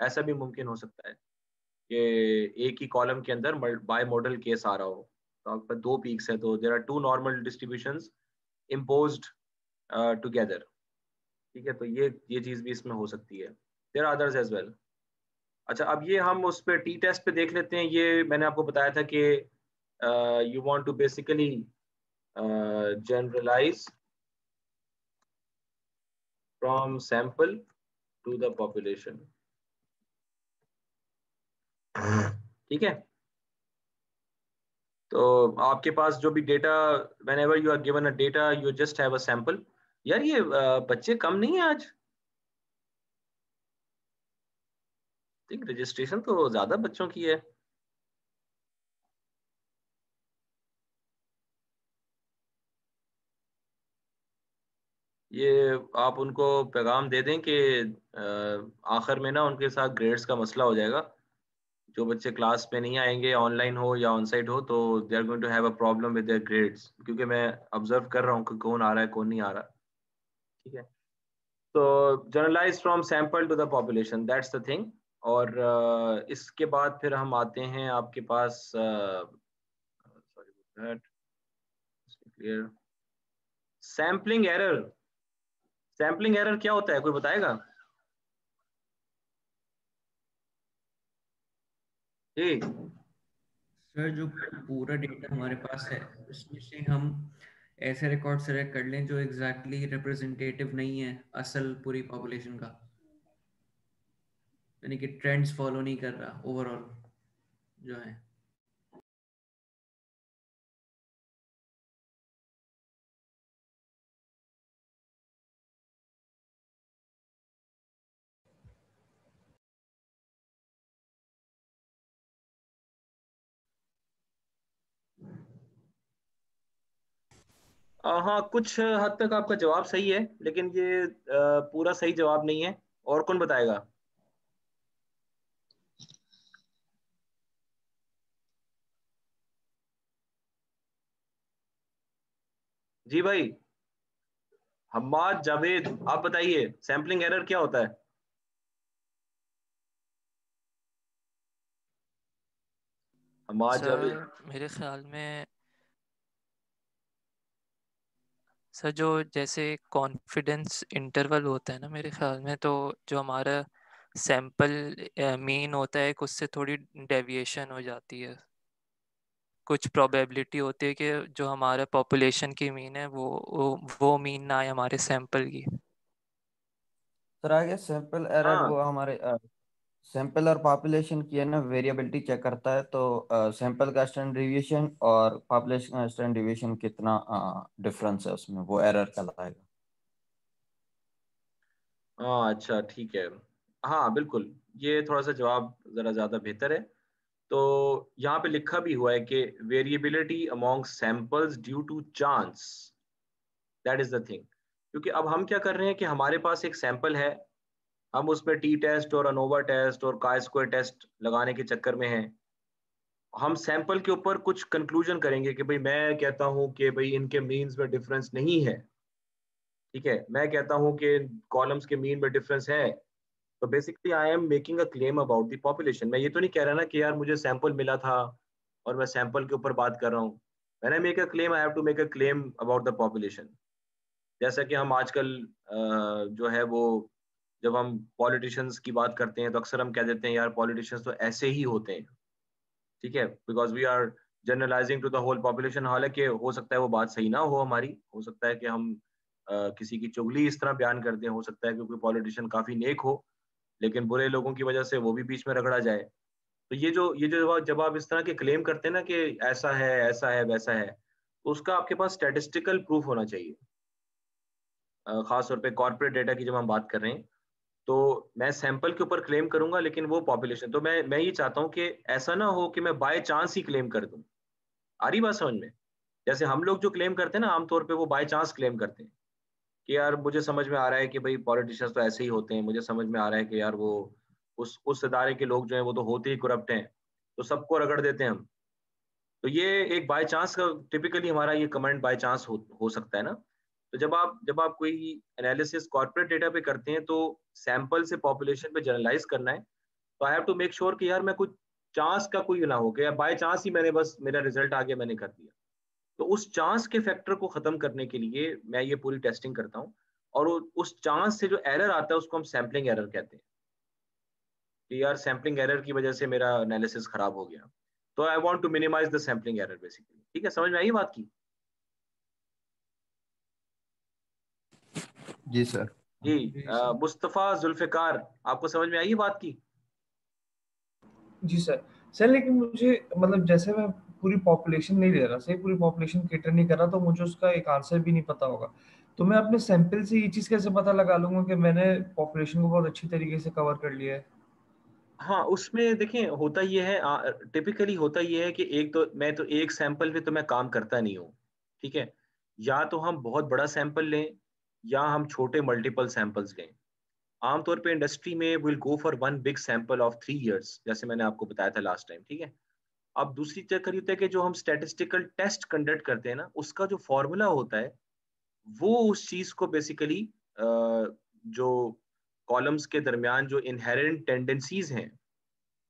ऐसा भी मुमकिन हो सकता है कि एक ही कॉलम के अंदर बाय मॉडल केस आ रहा हो, तो आपके पास 2 पीक्स है, तो there are 2 normal distributions imposed together. ठीक है, तो ये चीज भी इसमें हो सकती है। There are others as well. अच्छा, अब ये हम उस पे टी टेस्ट पे देख लेते हैं। ये मैंने आपको बताया था कि you want to basically generalise from sample to the population. ठीक है, तो आपके पास जो भी data, whenever you are given a data you just have a sample। यार ये बच्चे कम नहीं है आज, ठीक, रजिस्ट्रेशन तो ज्यादा बच्चों की है। ये आप उनको पैगाम दे दें कि आखिर में ना उनके साथ ग्रेड्स का मसला हो जाएगा। जो बच्चे क्लास में नहीं आएंगे, ऑनलाइन हो या ऑन साइट हो, तो they are going to have a problem with their grades, क्योंकि मैं ऑब्जर्व कर रहा हूँ कि कौन आ रहा है कौन नहीं आ रहा। ठीक है, तो generalise from sample to the population, that's the thing. और इसके बाद फिर हम आते हैं आपके पास, sorry, clear, sampling error. Sampling error क्या होता है, कोई बताएगा? जी, सर जो पूरा डेटा हमारे पास है उसमें से हम ऐसे रिकॉर्ड सेलेक्ट कर लें जो एग्जैक्टली रिप्रेजेंटेटिव नहीं है असल पूरी पॉपुलेशन का, यानी कि ट्रेंड्स फॉलो नहीं कर रहा ओवरऑल जो है। हाँ, कुछ हद तक आपका जवाब सही है, लेकिन ये पूरा सही जवाब नहीं है। और कौन बताएगा? जी भाई, हम्माद जावेद, आप बताइए सैम्पलिंग एरर क्या होता है? हम्माद जावेद। सर मेरे ख्याल में सर जो जैसे कॉन्फिडेंस इंटरवल होता है ना, मेरे ख्याल में तो जो हमारा सैंपल मीन होता है उससे थोड़ी डेविएशन हो जाती है। कुछ प्रोबेबिलिटी होती है कि जो हमारा पॉपुलेशन की मीन है वो मीन ना आए हमारे सैंपल की। सर आगे सैंपल एरर हाँ, वो हमारे सैंपल और पॉपुलेशन की है ना वेरिएबिलिटी चेक करता है। तो सैंपल का स्टैंडर्ड डिविएशन और पॉपुलेशन का स्टैंडर्ड डिविएशन कितना डिफरेंस है उसमें, वो एरर कहलाएगा। हाँ, अच्छा, ठीक है। हाँ बिल्कुल, ये थोड़ा सा जवाब जरा ज्यादा बेहतर है। तो यहाँ पे लिखा भी हुआ है कि variability among samples due to chance, that is the thing. क्योंकि अब हम क्या कर रहे हैं कि हमारे पास एक सैंपल है, हम उसमें टी टेस्ट और अनोवा टेस्ट और काई स्क्वायर टेस्ट लगाने के चक्कर में हैं। हम सैंपल के ऊपर कुछ कंक्लूजन करेंगे कि भाई मैं कहता हूँ कि भाई इनके मीन्स में डिफरेंस नहीं है, ठीक है, मैं कहता हूँ कि कॉलम्स के मीन में डिफरेंस है, तो basically I am making a claim about the population. मैं ये तो नहीं कह रहा ना कि यार मुझे सैंपल मिला था और मैं सैंपल के ऊपर बात कर रहा हूँ। When I make a claim I have to make a claim about the population. जैसा कि हम आजकल जो है वो, जब हम पॉलिटिशियंस की बात करते हैं तो अक्सर हम कह देते हैं यार पॉलिटिशियंस तो ऐसे ही होते हैं, ठीक है, because we are generalising to the whole population. हालांकि हो सकता है वो बात सही ना हो हमारी, हो सकता है कि हम किसी की चुगली इस तरह बयान करते हैं, हो सकता है कि कोई पॉलिटिशियन काफी नेक हो लेकिन बुरे लोगों की वजह से वो भी बीच में रगड़ा जाए। तो ये जो जब आप इस तरह के क्लेम करते हैं ना कि ऐसा है वैसा है, तो उसका आपके पास स्टैटिस्टिकल प्रूफ होना चाहिए। खास तौर पे कॉर्पोरेट डेटा की जब हम बात कर रहे हैं, तो मैं सैंपल के ऊपर क्लेम करूंगा लेकिन वो पॉपुलेशन, तो मैं ये चाहता हूँ कि ऐसा ना हो कि मैं बाय चांस ही क्लेम कर दूं। आ रही बात समझ में? जैसे हम लोग जो क्लेम करते हैं ना आमतौर पे, वो बाय चांस क्लेम करते हैं कि यार मुझे समझ में आ रहा है कि भाई पॉलिटिशियंस तो ऐसे ही होते हैं, मुझे समझ में आ रहा है कि यार वो उस इदारे के लोग जो हैं वो तो होते ही करप्ट हैं, तो सबको रगड़ देते हैं हम। तो ये एक बाय चांस का, टिपिकली हमारा ये कमेंट बाय चांस हो सकता है ना। तो जब आप कोई एनालिसिस कॉर्पोरेट डेटा पे करते हैं तो सैंपल से पॉपुलेशन पे जनरलाइज करना है, तो I have to make sure कि यार मैं कुछ चांस का कोई ना हो गया, बाय चांस ही मैंने बस मेरा रिजल्ट आ गया मैंने कर दिया। तो उस चांस के फैक्टर को खत्म करने के लिए मैं ये पूरी टेस्टिंग करता हूँ, और उस चांस से जो एरर आता है उसको हम सैम्पलिंग एरर कहते हैं कि यार सैम्पलिंग एरर की वजह से मेरा एनालिसिस खराब हो गया। तो I want to minimise the sampling error basically. ठीक है, समझ में आई बात की? जी सर। जी। जी सर। मुस्तफा जुल्फिकार, आपको समझ में आई बात की? जी सर। सर लेकिन मुझे मतलब जैसे मैं पूरी पॉपुलेशन नहीं ले रहा, सही पूरी पॉपुलेशन केटर नहीं कर रहा, तो मुझे उसका एक आंसर भी नहीं पता होगा। तो मैं अपने सैंपल से ये चीज़ कैसे पता लगा लूंगा कि मैंने पॉपुलेशन को बहुत अच्छी तरीके से कवर कर लिया है? हाँ, उसमें देखें होता ये है, टिपिकली होता ये है कि मैं तो एक सैंपल पे तो मैं काम करता नहीं हूँ। ठीक है, या तो हम बहुत बड़ा सैंपल लें या हम छोटे मल्टीपल सैंपल्स लें। आमतौर पे इंडस्ट्री में will go for one big sample of 3 years, जैसे मैंने आपको बताया था लास्ट टाइम। ठीक है, अब दूसरी चक्कर ये होता है कि जो हम स्टैटिस्टिकल टेस्ट कंडक्ट करते हैं ना, उसका जो फॉर्मूला होता है वो उस चीज को बेसिकली जो कॉलम्स के दरमियान जो इनहेरेंट टेंडेंसीज हैं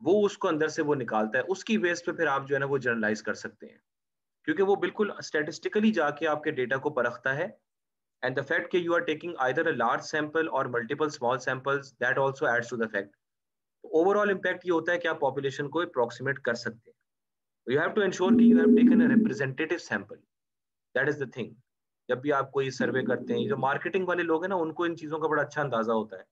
वो उसको अंदर से वो निकालता है, उसकी बेस पे फिर आप जो है ना वो जनरलाइज कर सकते हैं, क्योंकि वो बिल्कुल स्टैटिस्टिकली जाके आपके डेटा को परखता है। एंड द फैक्ट कि you are taking either a large sample और multiple small samples, that also adds to the fact. Overall impact ये होता है कि आप पॉपुलेशन को अप्रोक्सीमेट कर सकते हैं। यू हैव टू इंश्योर कि you have taken a representative sample, that is the thing. जब भी आप कोई सर्वे करते हैं, जो मार्केटिंग वाले लोग हैं ना उनको इन चीजों का बड़ा अच्छा अंदाजा होता है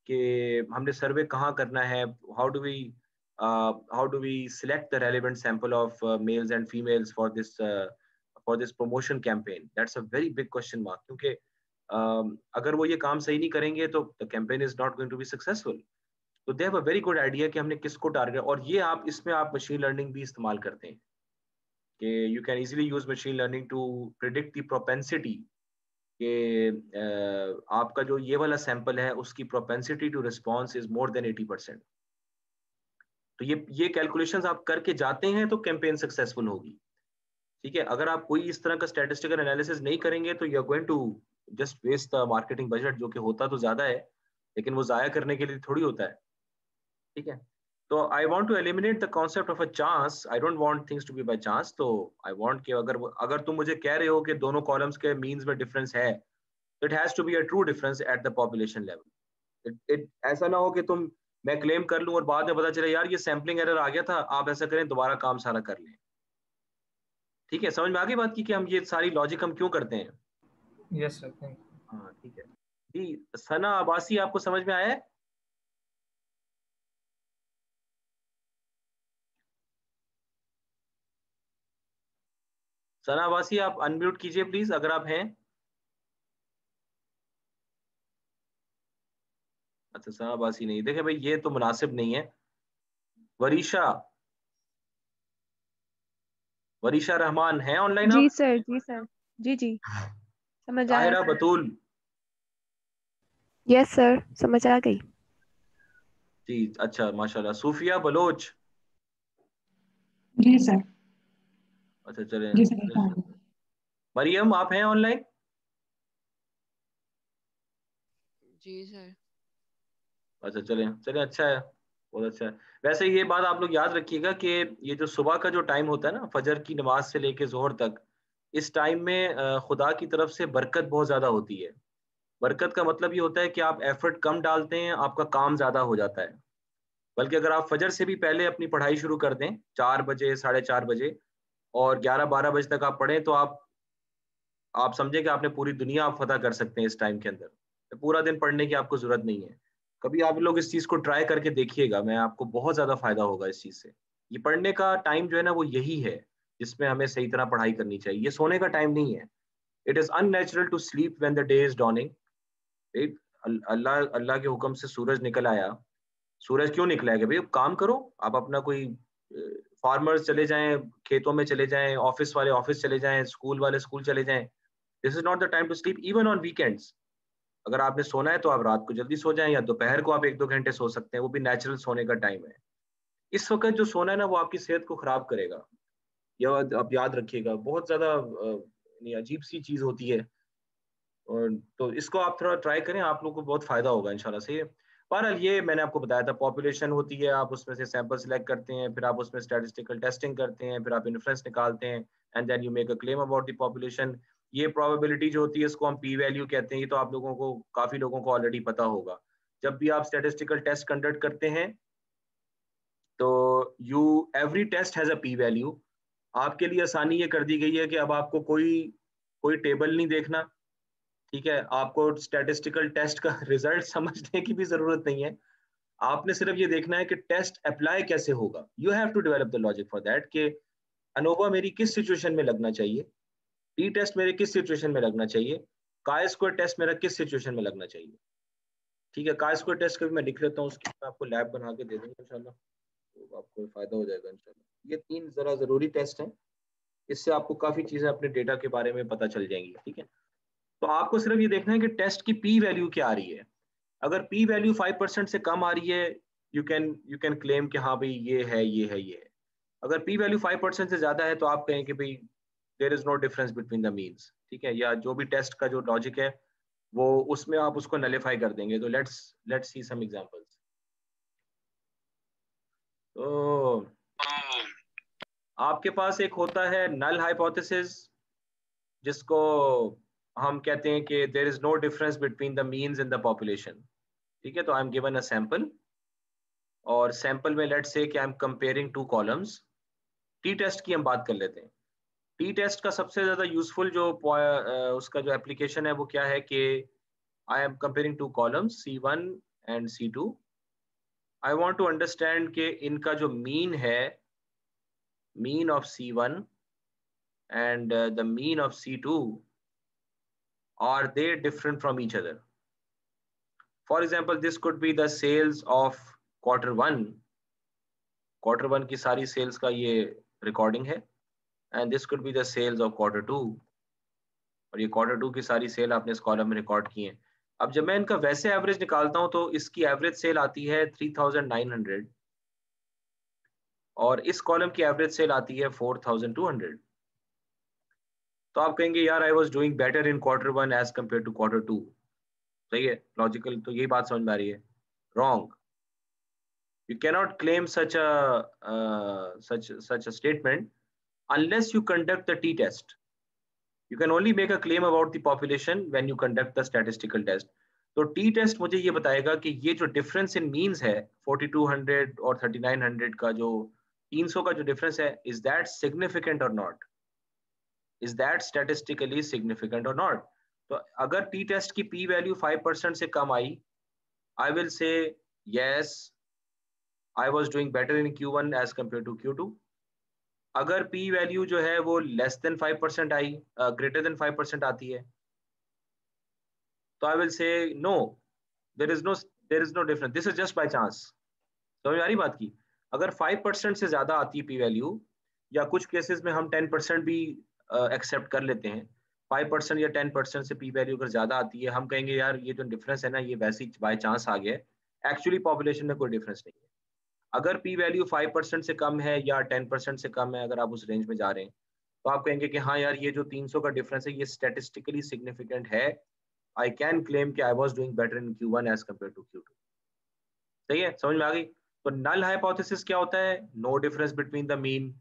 कि हमने सर्वे कहाँ करना है, how do we select the relevant sample of males and females for this promotion campaign. That's a very big question mark, क्योंकि अगर वो ये काम सही नहीं करेंगे तो the campaign is not going to be successful. तो they have a very good idea कि हमने किसको टारगेट, और ये आप इसमें आप मशीन लर्निंग भी इस्तेमाल करते हैं कि you can easily use machine learning to predict the propensity कि आपका जो ये वाला सैंपल है उसकी propensity to response is more than 80%। तो ये कैलकुलेशंस आप करके जाते हैं तो कैंपेन सक्सेसफुल होगी। ठीक है, अगर आप कोई इस तरह का स्टैटिस्टिकल एनालिसिस नहीं करेंगे तो you are going to just waste the marketing budget, जो कि होता तो ज्यादा है लेकिन वो जाया करने के लिए थोड़ी होता है। ठीक है, तो I want to eliminate the concept of a chance, I don't want things to be by chance. तो आई वांट कि अगर तुम मुझे कह रहे हो कि दोनों कॉलम्स के मीन्स में डिफरेंस है, तो it has to be a true difference at the population level. ऐसा ना हो कि मैं क्लेम कर लूं और बाद में पता चले यार ये सैम्पलिंग एरर आ गया था, आप ऐसा करें दोबारा काम सारा कर लें। ठीक है, समझ में आ गई बात की कि हम ये सारी लॉजिक हम क्यों करते हैं? Yes sir, thank you. हाँ ठीक है जी। सना अब्बासी, आपको समझ में आया है? सना अब्बासी आप अनम्यूट कीजिए प्लीज अगर आप हैं। अच्छा, सना अब्बासी नहीं, देखे भाई ये तो मुनासिब नहीं है। वरीशा, वरीशा रहमान है ऑनलाइन जी आप? सर, जी सर, जी जी, समझ आया ताहिरा सर। बतूल? यस सर, समझ आ गई। जी अच्छा माशाल्लाह। सूफिया बलोच? जी सर। अच्छा चले। जी सर। मरियम आप हैं ऑनलाइन? जी सर। अच्छा चलें चलें, अच्छा है, बहुत अच्छा है। वैसे ये बात आप लोग याद रखिएगा कि ये जो सुबह का जो टाइम होता है ना, फजर की नमाज से लेके जोहर तक, इस टाइम में खुदा की तरफ से बरकत बहुत ज़्यादा होती है। बरकत का मतलब ये होता है कि आप एफर्ट कम डालते हैं, आपका काम ज़्यादा हो जाता है। बल्कि अगर आप फजर से भी पहले अपनी पढ़ाई शुरू कर दें, 4 बजे, 4:30 बजे, और 11-12 बजे तक आप पढ़ें, तो आप समझे कि आपने पूरी दुनिया आप फतह कर सकते हैं इस टाइम के अंदर। तो पूरा दिन पढ़ने की आपको ज़रूरत नहीं है। कभी आप लोग इस चीज़ को ट्राई करके देखिएगा, मैं आपको बहुत ज़्यादा फ़ायदा होगा इस चीज़ से। ये पढ़ने का टाइम जो है ना, वो यही है, जिसमें हमें सही तरह पढ़ाई करनी चाहिए। ये सोने का टाइम नहीं है। It is unnatural to sleep when the day is dawning. Right? Allah Allah के हुक्म से सूरज निकल आया। सूरज क्यों निकला है कि भाई काम करो, आप अपना कोई फार्मर्स चले जाएं, खेतों में चले जाएं, ऑफिस वाले ऑफिस चले जाएं, स्कूल वाले स्कूल चले जाएं। This is not the time to sleep even on weekends. अगर आपने सोना है तो आप रात को जल्दी सो जाएं, या दोपहर को आप 1-2 घंटे सो सकते हैं, वो भी नेचुरल सोने का टाइम है। इस वक्त जो सोना है ना, वो आपकी सेहत को खराब करेगा। यह आप याद रखिएगा, बहुत ज्यादा अजीब सी चीज होती है। और तो इसको आप थोड़ा ट्राई करें, आप लोगों को बहुत फायदा होगा इंशाल्लाह से। बहरहाल ये मैंने आपको बताया था, पॉपुलेशन होती है, आप उसमें से सैंपल सिलेक्ट करते हैं, फिर आप उसमें स्टैटिस्टिकल टेस्टिंग करते हैं, फिर आप इन्फ्रेंस निकालते हैं, and then you make a claim about the population. ये प्रोबेबिलिटी जो होती है, इसको हम पी वैल्यू कहते हैं। ये तो आप लोगों को, काफी लोगों को ऑलरेडी पता होगा। जब भी आप स्टैटिस्टिकल टेस्ट कंडक्ट करते हैं, तो every test has a p value. आपके लिए आसानी ये कर दी गई है कि अब आपको कोई कोई टेबल नहीं देखना, ठीक है? आपको स्टैटिस्टिकल टेस्ट का रिजल्ट समझने की भी जरूरत नहीं है। आपने सिर्फ ये देखना है कि टेस्ट अप्लाई कैसे होगा। You have to develop the logic for that, कि अनोवा मेरी किस सिचुएशन में लगना चाहिए, टी टेस्ट मेरे किस सिचुएशन में लगना चाहिए, काय स्क्वायर टेस्ट मेरा किस सिचुएशन में लगना चाहिए। ठीक है, काय स्क्वायर टेस्ट का भी मैं लिख लेता हूँ, उसकी मैं आपको लैब बना के दे दूंगा इंशाल्लाह, तो आपको फायदा हो जाएगा इंशाल्लाह। ये 3 जरा जरूरी टेस्ट हैं, इससे आपको काफी चीजें अपने डेटा के बारे में पता चल जाएंगी। ठीक है, तो आपको सिर्फ ये देखना है कि टेस्ट की पी वैल्यू क्या आ रही है। अगर पी वैल्यू 5% से कम आ रही है, यू कैन क्लेम कि हाँ भाई ये है, ये है, ये है। अगर पी वैल्यू 5% से ज्यादा है, तो आप कहें कि भाई there is no difference between the means. ठीक है, या जो भी टेस्ट का जो लॉजिक है, वो उसमें आप उसको नलिफाई कर देंगे। तो लेट्स सी सम एग्जांपल्स। तो आपके पास एक होता है नल हाइपोथेसिस, जिसको हम कहते हैं कि there is no difference between the means in the population. ठीक है, तो I am given a sample, और सैंपल में लेट्स से कि I am comparing 2 columns. T test की हम बात कर लेते हैं। टी टेस्ट का सबसे ज्यादा यूजफुल जो उसका जो एप्लीकेशन है, वो क्या है कि I am comparing 2 columns C1 and C2। I want to understand कि इनका जो मीन है, mean of C1 and the mean of C2, are they different from each other? For example, this could be the sales of Q1. Q1 की सारी sales का ये recording है, and this could be the sales of Q2, और ये Q2 की सारी cell आपने इस कॉलम में रिकॉर्ड की है। अब जब मैं इनका वैसे एवरेज निकालता हूं, तो इसकी एवरेज सेल आती है 3900, और इस कॉलम की एवरेज सेल आती है 4200। तो आप कहेंगे यार I was doing better in Q1 as compare to Q2। सही है, लॉजिकल, तो यही बात समझ में आ रही है। Wrong. You cannot claim such a statement unless you conduct the t-test. You can only make a claim about the population when you conduct the statistical test. तो t-test मुझे ये बताएगा कि ये जो डिफरेंस इन मीन्स है 4200 और 3900 का, जो 300 का जो डिफरेंस है, is that significant or not? Is that statistically significant or not? तो अगर टी टेस्ट की पी वैल्यू 5% से कम आई, I will say yes I was doing better in Q1 as compare to Q2। अगर पी वैल्यू जो है वो लेस देन 5% आई, ग्रेटर देन 5% आती है, तो I will say no, there is no difference, this is just by chance. समझ आ रही बात की? अगर 5% से ज्यादा आती है पी वैल्यू, या कुछ केसेस में हम 10% भी एक्सेप्ट कर लेते हैं, 5% या 10% से पी वैल्यू अगर ज्यादा आती है, हम कहेंगे यार ये जो डिफरेंस है ना, ये वैसे ही बाय चांस आ गया है, एक्चुअली पॉपुलेशन में कोई डिफरेंस नहीं है। अगर पी वैल्यू 5% से कम है या 10% से कम है, अगर आप उस रेंज में जा रहे हैं, तो आप कहेंगे कि हाँ यार ये जो 300 का डिफरेंस है, ये स्टैटिस्टिकली सिग्निफिकेंट है, आई कैन क्लेम कि I was doing better in Q1 as compare to Q2। सही है, समझ में आ गई? तो नल हाइपोथेसिस क्या होता है? No difference between the mean.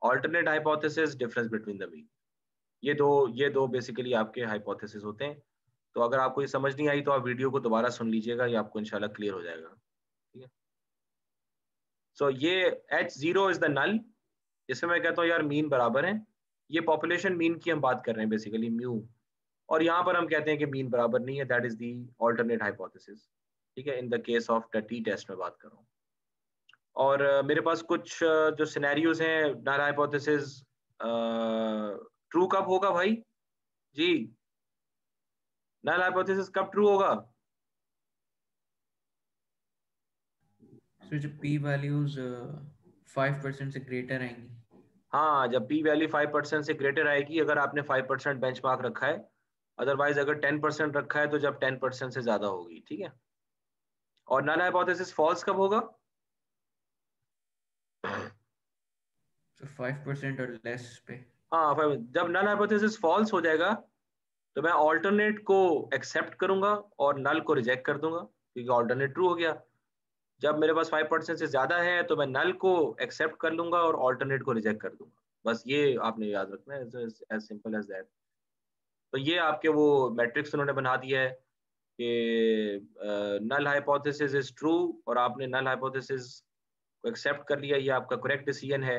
Alternate hypothesis difference between the mean. ये दो बेसिकली आपके हाइपोथेसिस होते हैं। तो अगर आपको ये समझ नहीं आई तो आप वीडियो को दोबारा सुन लीजिएगा, ये आपको इंशाल्लाह क्लियर हो जाएगा। ठीक है, सो ये H0 इज द नल, जिसमें मैं कहता हूँ यार मीन बराबर है। ये पॉपुलेशन मीन की हम बात कर रहे हैं बेसिकली, म्यू। और यहाँ पर हम कहते हैं कि मीन बराबर नहीं है, that is the alternate hypothesis. ठीक है, in the case of the T test में बात कर रहा हूँ। और मेरे पास कुछ जो सिनेरियोज हैं नल हाइपोथेसिस ट्रू कब होगा भाई जी? नल हाइपोथेसिस कब ट्रू होगा? सो जब p वैल्यूज 5% से ग्रेटर आएंगी। हाँ, जब p वैल्यू 5% से ग्रेटर आएगी, अगर आपने 5% बेंचमार्क रखा है। अदरवाइज अगर 10% रखा है तो जब 10% से ज्यादा होगी। ठीक है, और नल हाइपोथेसिस फॉल्स कब होगा? तो 5% और लेस पे। हाँ, जब नल हाइपोथेसिस फॉल्स हो जाएगा तो मैं ऑल्टरनेट को एक्सेप्ट करूंगा और नल को रिजेक्ट कर दूंगा, क्योंकि ऑल्टरनेट ट्रू हो गया। जब मेरे पास 5% से ज्यादा है तो मैं नल को एक्सेप्ट कर लूंगा और ऑल्टरनेट को रिजेक्ट कर दूंगा। बस ये आपने याद रखना है, एज सिंपल एज दैट। तो ये आपके वो मैट्रिक्स उन्होंने बना दिया है कि नल हाइपोथेसिस इज ट्रू, और आपने नल हाइपोथेसिस को एक्सेप्ट कर लिया, ये आपका करेक्ट डिसीजन है।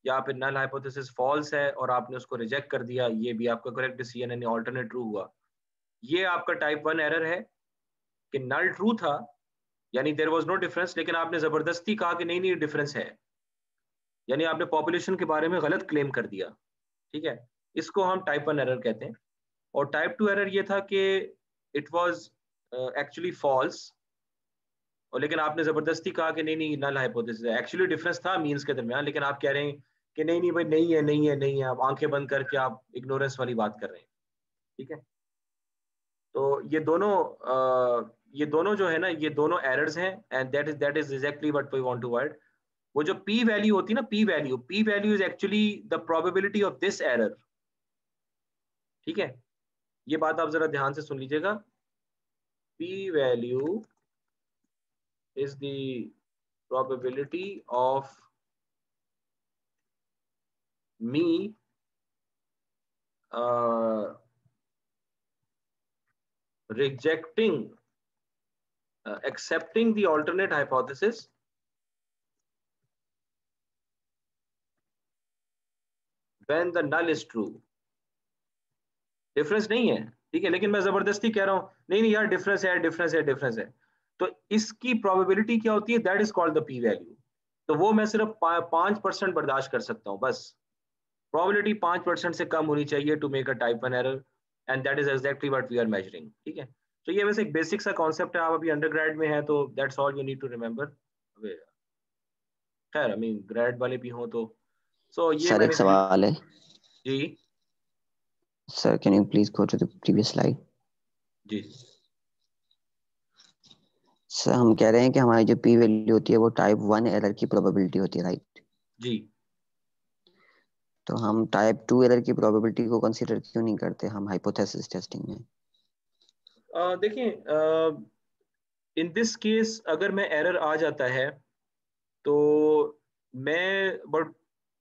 या फिर नल हाइपोथेसिस फॉल्स है और आपने उसको रिजेक्ट कर दिया, ये भी आपका करेक्ट डिसीजन है, ऑल्टरनेट ट्रू हुआ। ये आपका टाइप 1 एरर है कि नल ट्रू था, यानी देयर वाज नो डिफरेंस, लेकिन आपने जबरदस्ती कहा कि नहीं नहीं डिफरेंस है, यानी आपने पॉपुलेशन के बारे में गलत क्लेम कर दिया। ठीक है, इसको हम टाइप 1 एरर कहते हैं। और टाइप 2 एरर ये था कि इट वाज एक्चुअली फॉल्स, और लेकिन आपने जबरदस्ती कहा कि नहीं नहीं नल हाइपोथेसिस है। एक्चुअली डिफरेंस था मीन्स के दरमियान, लेकिन आप कह रहे हैं कि नहीं नहीं भाई नहीं है नहीं है नहीं है, आप आंखें बंद करके आप इग्नोरेंस वाली बात कर रहे हैं। ठीक है, तो ये दोनों जो है ना, ये दोनों एरर्स हैं, and that is exactly what we want to avoid. वो जो p वैल्यू होती है ना, p value is actually the probability of this error. ठीक है, ये बात आप जरा ध्यान से सुन लीजिएगा। p value is the probability of me rejecting accepting the alternate hypothesis when the null is true। Difference नहीं है, ठीक है, लेकिन मैं जबरदस्ती कह रहा हूं नहीं नहीं यार डिफरेंस है डिफरेंस है डिफरेंस है, तो इसकी प्रोबेबिलिटी क्या होती है? That is called the p value. तो वो मैं सिर्फ 5% बर्दाश्त कर सकता हूं, बस प्रोबेबिलिटी 5% से कम होनी चाहिए to make a type 1 error, and that is exactly what we are measuring. ठीक है, तो ये वैसे एक बेसिक सा कॉन्सेप्ट है, आप अभी अंडरग्रेड में है तो that's all you need to remember. खैर आई मीन ग्रेड वाले भी हो तो ये सर एक सवाल है जी। Sir, can you please go to the previous slide? जी सर, हम कह रहे हैं कि हमारी जो p वैल्यू होती है वो टाइप 1 एरर की प्रोबेबिलिटी होती है, राइट? जी, तो हम टाइप 2 एरर की प्रोबेबिलिटी को कंसीडर क्यों नहीं करते हम हाइपोथेसिस टेस्टिंग में? देखिए इन दिस केस अगर मैं एरर आ जाता है तो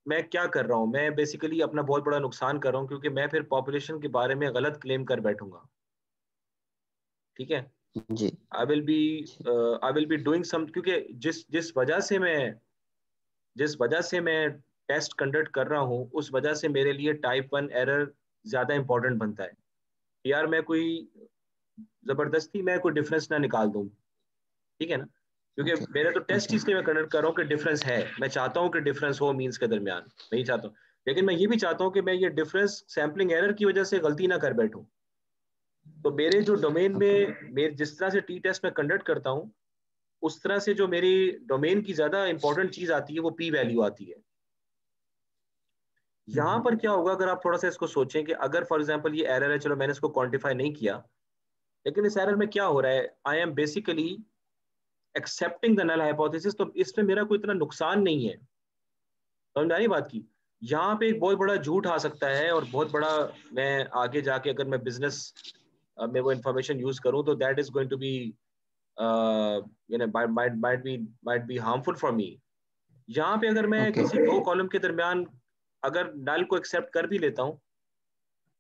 मैं क्या कर रहा हूँ, मैं बेसिकली अपना बहुत बड़ा नुकसान कर रहा हूँ, क्योंकि मैं फिर पॉपुलेशन के बारे में गलत क्लेम कर बैठूंगा। ठीक है जी, I will be doing some, क्योंकि जिस वजह से मैं टेस्ट कंडक्ट कर रहा हूँ, उस वजह से मेरे लिए टाइप 1 एरर ज्यादा इंपॉर्टेंट बनता है। यार मैं कोई जबरदस्ती मैं कोई डिफरेंस ना निकाल दूं, ठीक है ना, क्योंकि okay, मेरा तो टेस्ट okay. इसलिए मैं कंडक्ट कर रहा हूँ कि डिफरेंस है, मैं चाहता हूँ कि डिफरेंस हो मीन्स के दरमियान, मैं ही चाहता हूँ, लेकिन मैं ये भी चाहता हूँ कि मैं ये डिफरेंस सैम्पलिंग एरर की वजह से गलती ना कर बैठूं। तो मेरे जो डोमेन में मेरे जिस तरह से टी टेस्ट में कंडक्ट करता हूँ, उस तरह से जो मेरी डोमेन की ज्यादा इंपॉर्टेंट चीज आती है वो p वैल्यू आती है। यहाँ पर क्या होगा, अगर आप थोड़ा सा इसको सोचें कि अगर फॉर एग्जांपल ये एरर है, चलो मैंने इसको क्वांटिफाई नहीं किया, लेकिन इस एरर में क्या हो रहा है, I am basically accepting the null hypothesis, तो इसमें मेरा कोई इतना नुकसान नहीं है। समझ आ रही बात की? यहाँ पे एक बहुत बड़ा झूठ आ सकता है, और बहुत बड़ा मैं आगे जाके अगर मैं बिजनेस मैं वो इंफॉर्मेशन यूज करूं तो that is going to be might be harmful for me. यहाँ पे अगर मैं Okay. किसी दो कॉलम के दरमियान अगर नल को एक्सेप्ट कर भी लेता हूँ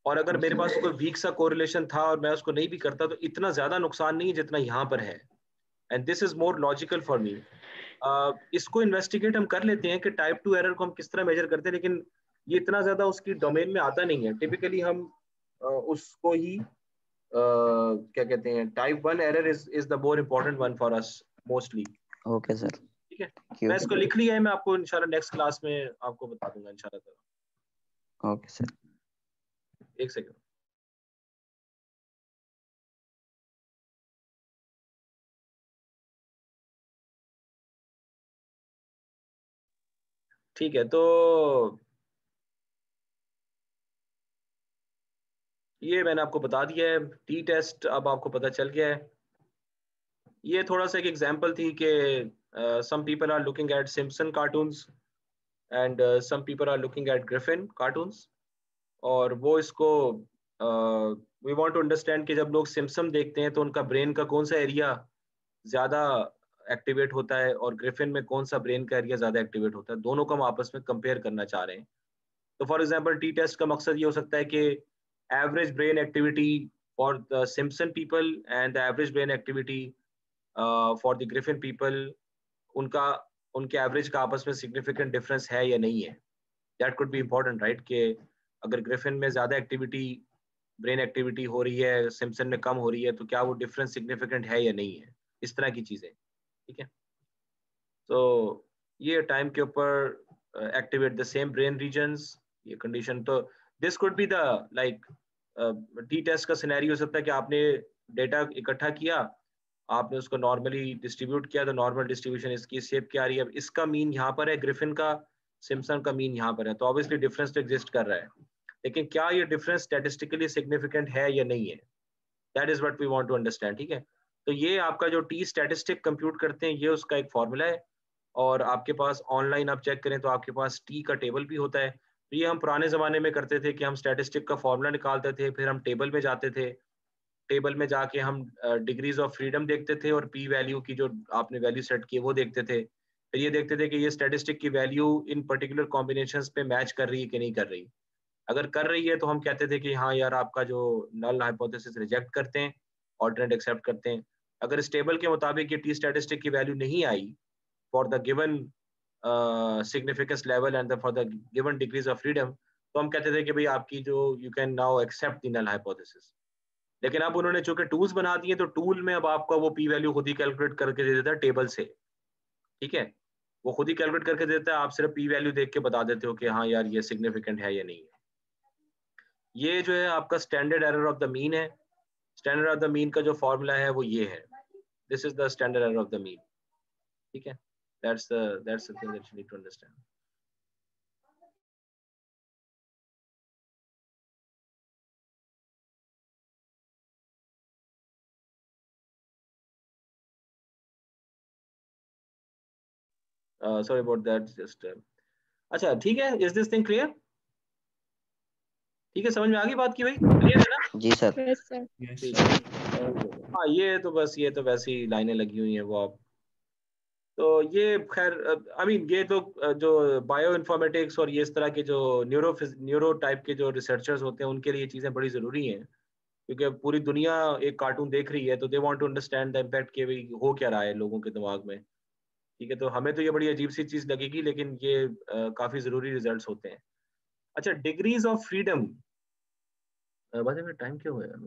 और अगर मेरे पास कोई वीक सा कोरिलेशन था और मैं उसको नहीं भी करता तो इतना ज्यादा नुकसान नहीं है जितना यहाँ पर है. And this is more logical for me. इसको इन्वेस्टिगेट हम कर लेते हैं कि टाइप 2 एरर को हम किस तरह मेजर करते हैं, लेकिन ये इतना ज्यादा उसकी डोमेन में आता नहीं है. टिपिकली हम उसको ही क्या कहते हैं, type 1 error is the more important one for us mostly. Okay, sir. ठीक है, Thank you. मैं इसको लिख लिया है, मैं आपको इंशाल्लाह नेक्स्ट क्लास में आपको बता दूंगा इंशाल्लाह. Okay, sir. एक सेकंड. ठीक है, तो ये मैंने आपको बता दिया है. टी टेस्ट अब आपको पता चल गया है. ये थोड़ा सा एक एग्जांपल थी कि some people are looking at Simpson cartoons and some people are looking at Griffin cartoons. और वो इसको we want to understand कि जब लोग सिम्पसन देखते हैं तो उनका ब्रेन का कौन सा एरिया ज्यादा एक्टिवेट होता है और ग्रिफिन में कौन सा ब्रेन का एरिया ज्यादा एक्टिवेट होता है. दोनों को हम आपस में कंपेयर करना चाह रहे हैं. तो फॉर एग्जांपल टी टेस्ट का मकसद ये हो सकता है कि average brain activity for the Simpson people and the average brain activity for the Griffin people, उनके एवरेज का आपस में सिग्निफिकेंट डिफरेंस है या नहीं है. That could be important, right? कि अगर ग्रिफिन में ज्यादा एक्टिविटी, ब्रेन एक्टिविटी हो रही है, सिम्पसन में कम हो रही है, तो क्या वो डिफरेंस सिग्निफिकेंट है या नहीं है. इस तरह की चीजें. ठीक है, तो ये टाइम के ऊपर activate the same brain regions, ये कंडीशन. तो this could be the like t test का सिनेरियो हो सकता है कि आपने डेटा इकट्ठा किया, आपने उसको नॉर्मली डिस्ट्रीब्यूट किया, तो नॉर्मल डिस्ट्रीब्यूशन इसकी शेप क्या आ रही है. अब इसका मीन यहाँ पर है ग्रिफिन का, सिम्पसन का मीन यहाँ पर है, तो ऑब्वियसली डिफरेंस तो एग्जिस्ट कर रहा है, लेकिन क्या ये डिफरेंस स्टैटिस्टिकली सिग्निफिकेंट है या नहीं है, that is what we want to understand. ठीक है, तो ये आपका जो टी स्टैटिस्टिक कंप्यूट करते हैं, ये उसका एक फॉर्मूला है. और आपके पास ऑनलाइन आप चेक करें तो आपके पास टी का टेबल भी होता है. तो ये हम पुराने ज़माने में करते थे कि हम स्टैटिस्टिक का फॉर्मूला निकालते थे, फिर हम टेबल में जाते थे, टेबल में जाके हम डिग्रीज ऑफ फ्रीडम देखते थे और पी वैल्यू की जो आपने वैल्यू सेट की वो देखते थे. फिर ये देखते थे कि ये स्टैटिस्टिक की वैल्यू इन पर्टिकुलर कॉम्बिनेशंस पे मैच कर रही है कि नहीं कर रही. अगर कर रही है तो हम कहते थे कि हाँ यार आपका जो नल हाइपोथेसिस रिजेक्ट करते हैं, ऑल्टरनेट एक्सेप्ट करते हैं. अगर इस टेबल के मुताबिक ये टी स्टैटिस्टिक की वैल्यू नहीं आई for the given significance level and for the given degrees of freedom, तो हम कहते थे कि भाई आपकी जो you can now accept the null hypothesis. लेकिन अब उन्होंने चूंकि टूल्स बना दिए तो टूल में अब आपका वो पी वैल्यू खुद ही कैलकुलेट करके दे देता है टेबल से. ठीक है, वो खुद ही कैलकुलेट करके देता है, आप सिर्फ पी वैल्यू देख के बता देते हो कि हाँ यार ये सिग्निफिकेंट है या नहीं है. ये जो है आपका standard error of the mean है. स्टैंडर्ड ऑफ द मीन का जो फॉर्मूला है वो ये है, this is the standard error of the mean. ठीक है, that's the thing that you need to understand. Sorry about that, just अच्छा ठीक है, is this thing clear? ठीक है, समझ में आ गई बात की भाई? क्लियर है ना? जी सर. Yes sir. ठीक है. हाँ ये तो बस ये तो वैसी लाइनें लगी हुई हैं वो आप, तो ये खैर आई मीन ये तो जो बायो इन्फॉर्मेटिक्स और ये इस तरह के जो न्यूरो टाइप के जो रिसर्चर्स होते हैं उनके लिए ये चीज़ें बड़ी ज़रूरी हैं, क्योंकि पूरी दुनिया एक कार्टून देख रही है तो they want to understand the impact के भाई हो क्या रहा है लोगों के दिमाग में. ठीक है, तो हमें तो ये बड़ी अजीब सी चीज़ लगेगी, लेकिन ये काफ़ी ज़रूरी रिजल्ट्स होते हैं. अच्छा, डिग्रीज ऑफ फ्रीडम, वैसे में टाइम क्या हुआ यार?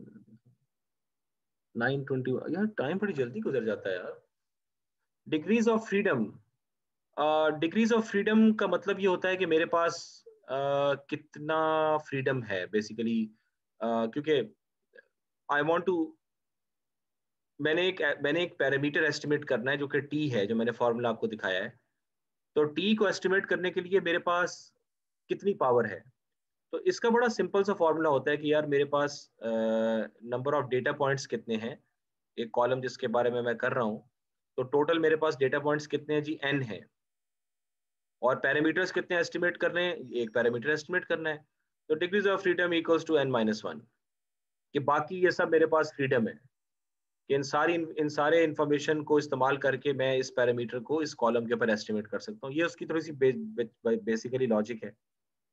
9:20 यार, टाइम बड़ी जल्दी गुजर जाता है यार. Degrees of freedom, degrees of freedom का मतलब ये होता है कि मेरे पास कितना फ्रीडम है बेसिकली, क्योंकि आई वांट टू, मैंने एक पैरामीटर एस्टिमेट करना है जो कि टी है, जो मैंने फॉर्मूला आपको दिखाया है. तो टी को एस्टिमेट करने के लिए मेरे पास कितनी पावर है, तो इसका बड़ा सिंपल सा फॉर्मूला होता है कि यार मेरे पास नंबर ऑफ डेटा पॉइंट्स कितने हैं, एक कॉलम जिसके बारे में मैं कर रहा हूँ, तो टोटल मेरे पास डेटा पॉइंट्स कितने हैं जी, n है, और पैरामीटर्स कितने एस्टिमेट करने हैं, एक पैरामीटर एस्टिमेट करना है, तो degrees of freedom equals to n-1. कि बाकी ये सब मेरे पास फ्रीडम है कि इन सारे इंफॉर्मेशन को इस्तेमाल करके मैं इस पैरामीटर को इस कॉलम के ऊपर एस्टिमेट कर सकता हूँ। ये उसकी थोड़ी सी बेसिकली लॉजिक है,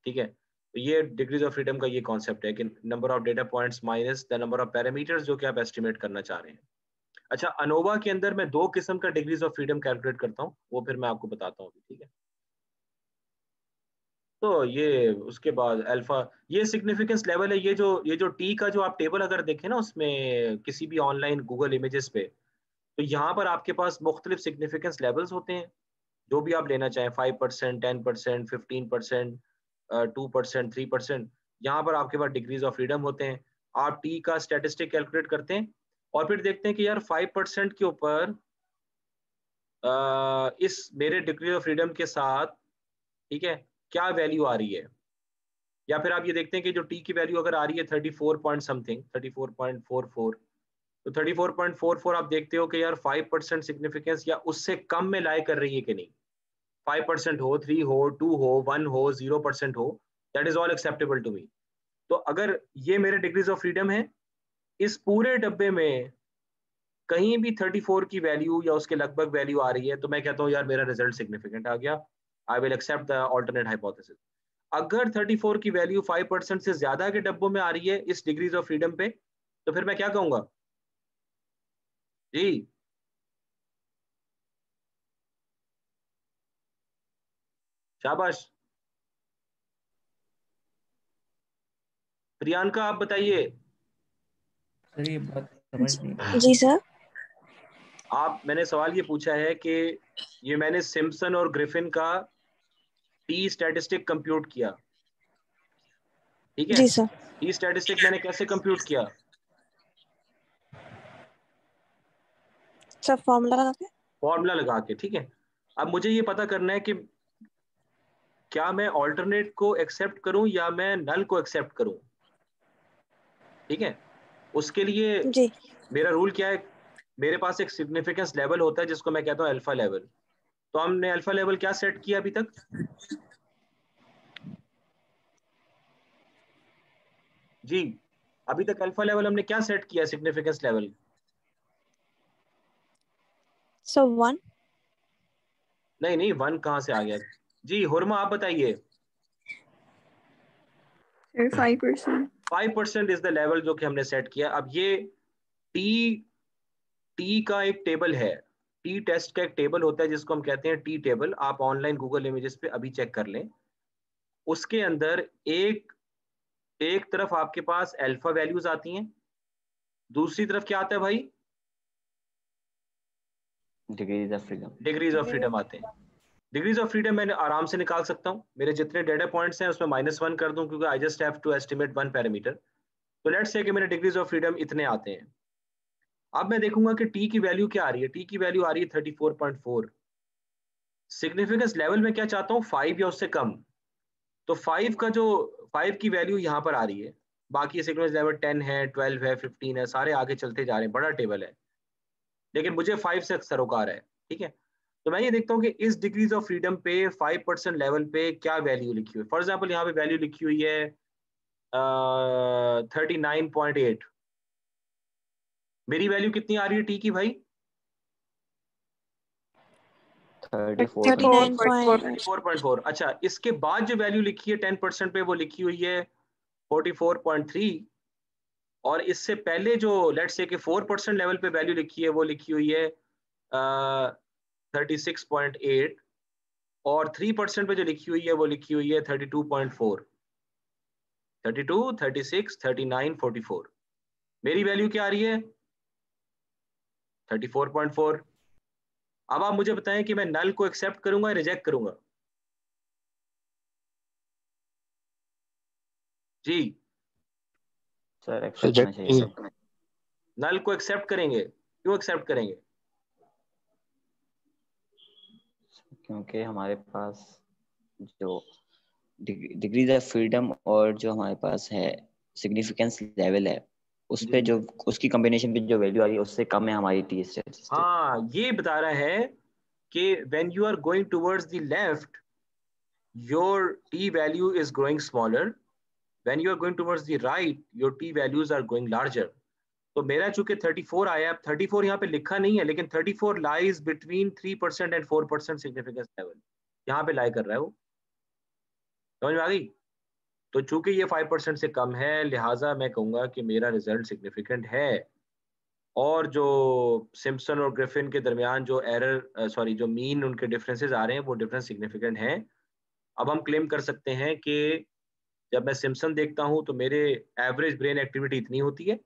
ठीक है। तो ये डिग्रीज ऑफ फ्रीडम का ये कॉन्सेप्ट है कि number of data points minus the number of parameters जो कि आप एस्टिमेट करना चाह रहे हैं। अच्छा, अनोवा के अंदर मैं 2 किस्म का डिग्रीज ऑफ फ्रीडम कैलकुलेट करता हूँ, वो फिर मैं आपको बताता हूँ, ठीक है। तो ये उसके बाद अल्फा, ये सिग्निफिकेंस लेवल है। ये जो टी का जो आप टेबल अगर देखें ना उसमें किसी भी ऑनलाइन गूगल इमेजेस पे, तो यहाँ पर आपके पास मुख्तलिफ सिग्निफिकेंस लेवल्स होते हैं, जो भी आप लेना चाहें, 5%, 10%, 15%, 2%, 3%। यहाँ पर आपके पास डिग्रीज ऑफ फ्रीडम होते हैं। आप टी का स्टैटिस्टिक कैलकुलेट करते हैं और फिर देखते हैं कि यार 5% के ऊपर इस मेरे डिग्री ऑफ फ्रीडम के साथ, ठीक है, क्या वैल्यू आ रही है। या फिर आप ये देखते हैं कि जो टी की वैल्यू अगर आ रही है 34 पॉइंट समथिंग, 34.44, तो 34.44 आप देखते हो कि यार 5% सिग्निफिकेंस या उससे कम में लाई कर रही है कि नहीं। 5% हो, 3 हो, 2 हो, 1 हो, 0% हो, that is all acceptable to me. तो अगर ये मेरे डिग्रीज ऑफ फ्रीडम है, इस पूरे डब्बे में कहीं भी 34 की वैल्यू या उसके लगभग वैल्यू आ रही है, तो मैं कहता हूँ यार मेरा रिजल्ट सिग्निफिकेंट आ गया, I will accept the alternate hypothesis. अगर 34 की वैल्यू 5% से ज्यादा के डब्बों में आ रही है इस डिग्रीज ऑफ फ्रीडम पे, तो फिर मैं क्या कहूंगा जी? शाबाश। प्रियंका आप बताइए। सर ये बात समझ नहीं। जी सर। मैंने सवाल ये पूछा है कि ये मैंने सिम्पसन और ग्रिफिन का टी स्टैटिस्टिक कंप्यूट किया, ठीक है। जी सर। टी स्टैटिस्टिक मैंने कैसे कंप्यूट किया? सर फॉर्मूला लगा के, ठीक है। अब मुझे ये पता करना है कि क्या मैं ऑल्टरनेट को एक्सेप्ट करूं या मैं नल को एक्सेप्ट करूं, ठीक है। उसके लिए जी। मेरा रूल क्या है, मेरे पास एक सिग्निफिकेंस लेवल होता है जिसको मैं कहता हूं अल्फा लेवल। तो हमने अल्फा लेवल क्या सेट किया अभी तक? जी, अभी तक अल्फा लेवल हमने क्या सेट किया सिग्निफिकेंस लेवल? सो 1। नहीं 1 कहां से आ गया जी? हुरमा आप बताइए। 5%। 5% इज द लेवल जो कि हमने सेट किया। अब ये टी का एक टेबल है, टी टेस्ट का एक टेबल होता है जिसको हम कहते हैं टी टेबल। आप ऑनलाइन गूगल इमेजेस पे अभी चेक कर लें। उसके अंदर एक तरफ आपके पास अल्फा वैल्यूज आती हैं, दूसरी तरफ क्या आता है भाई? Degrees of freedom. Degrees of freedom आते हैं। डिग्रीज ऑफ फ्रीडम मैं आराम से निकाल सकता हूँ। मेरे जितने डेटा पॉइंट्स हैं उसमें -1 कर दूं, क्योंकि I just have to estimate 1 parameter. तो लेट्स से कि मेरे डिग्रीज ऑफ फ्रीडम इतने आते हैं। अब मैं देखूंगा कि टी की वैल्यू क्या आ रही है। टी की वैल्यू आ रही है 34.4। सिग्निफिकेंस लेवल में क्या चाहता हूँ, 5 या उससे कम। तो 5 की वैल्यू यहाँ पर आ रही है। बाकी सिग्निफिकेंस लेवल 10 है, 12 है, 15 है, सारे आगे चलते जा रहे हैं, बड़ा टेबल है, लेकिन मुझे 5 से सरोकार है, ठीक है। तो मैं ये देखता हूँ कि इस डिग्रीज ऑफ फ्रीडम पे 5% लेवल पे क्या वैल्यू लिखी हुई है। फॉर एग्जाम्पल यहाँ पे वैल्यू लिखी हुई है 39.8। मेरी वैल्यू कितनी आ रही है टी की भाई? 34.4। अच्छा, इसके बाद जो वैल्यू लिखी है 10% पे वो लिखी हुई है 44.3। और इससे पहले जो लेट्स से कि 4% लेवल पे वैल्यू लिखी है वो लिखी हुई है 36.8। और 3% पे जो लिखी हुई है वो लिखी हुई है 32.4। 32, 36, 39, 44। मेरी वैल्यू क्या आ रही है? 34.4। अब आप मुझे बताएं कि मैं नल को एक्सेप्ट करूंगा या रिजेक्ट करूंगा जी? सर एक्सेप्ट करना चाहिए। नल को एक्सेप्ट करेंगे? क्यों एक्सेप्ट करेंगे? क्योंकि हमारे पास जो डिग्रीज ऑफ फ्रीडम और जो हमारे पास है सिग्निफिकेंस लेवल है, उस पे जो उसकी कॉम्बिनेशन पे जो वैल्यू आ रही है उससे कम है हमारी टी स्टैटिस्टिक। हाँ, ये बता रहा है कि when you are going towards the left your t value is growing smaller, when you are going towards the right, your t values are going larger. तो मेरा चूंकि 34 आया, 34 यहाँ पे लिखा नहीं है, लेकिन 34 lies between 3% and 4% significance level, यहाँ पे लाई कर रहा है वो, समझ में आ गई? तो चूंकि ये 5% से कम है, लिहाजा मैं कहूँगा कि मेरा रिजल्ट सिग्निफिकेंट है, और जो सिम्पसन और ग्रिफिन के दरमियान जो एरर जो मीन उनके डिफरेंसेस आ रहे हैं वो डिफरेंस सिग्निफिकेंट हैं। अब हम क्लेम कर सकते हैं कि जब मैं सिम्पसन देखता हूं तो मेरे एवरेज ब्रेन एक्टिविटी इतनी होती है,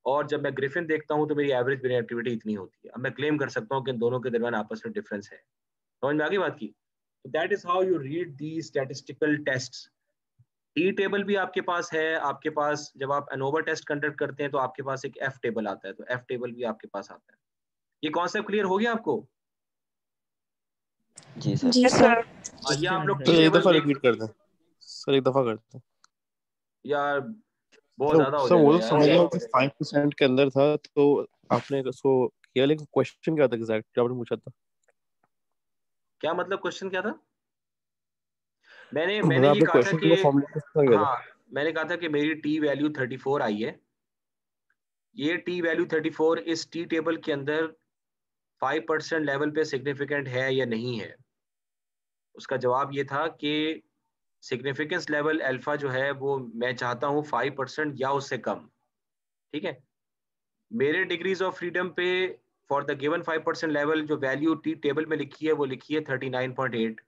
और जब मैं ग्रिफिन देखता हूं तो मेरी एवरेज ब्रेन एक्टिविटी इतनी होती है। अब मैं क्लेम कर सकता हूं कि इन दोनों के दरमियान आपस में डिफरेंस है। समझ में आ गई बात की? That is how you read the statistical tests. Tea table भी आपके पास है, आपके पास जब आप एनोवा टेस्ट कंडक्ट करते हैं तो आपके पास एक एफ टेबल आता है, तो एफ टेबल भी आपके पास आता है। ये कॉन्सेप्ट क्लियर हो गया आपको? जी सर। जी सर। ये आप लोग सर एक दफा रिपीट कर दें, सर एक दफा करते हैं यार, बहुत ज्यादा हो सर। वो जाएगा तो समझ यार। गया कि 5% के अंदर था, तो आपने उसको किया, लेकिन क्वेश्चन क्या था एग्जैक्ट आपने पूछा था? क्या मतलब क्वेश्चन क्या था? मैंने मतलब ये आपने कहा था क्वेश्चन कि को फॉर्मुलेट किया था? हाँ, मैंने कहा था कि मेरी टी वैल्यू 34 आई है। ये टी वैल्यू 34 इस टी टेबल के अंदर 5% लेवल पे सिग्निफिकेंट है या नहीं है। उसका जवाब ये था कि सिग्निफिकेंस लेवल अल्फा जो है वो मैं चाहता हूँ 5% या उससे कम। ठीक है, मेरे डिग्रीज ऑफ फ्रीडम पे फॉर द गिवन 5% लेवल जो वैल्यू टी टेबल में लिखी है वो लिखी है 39.8,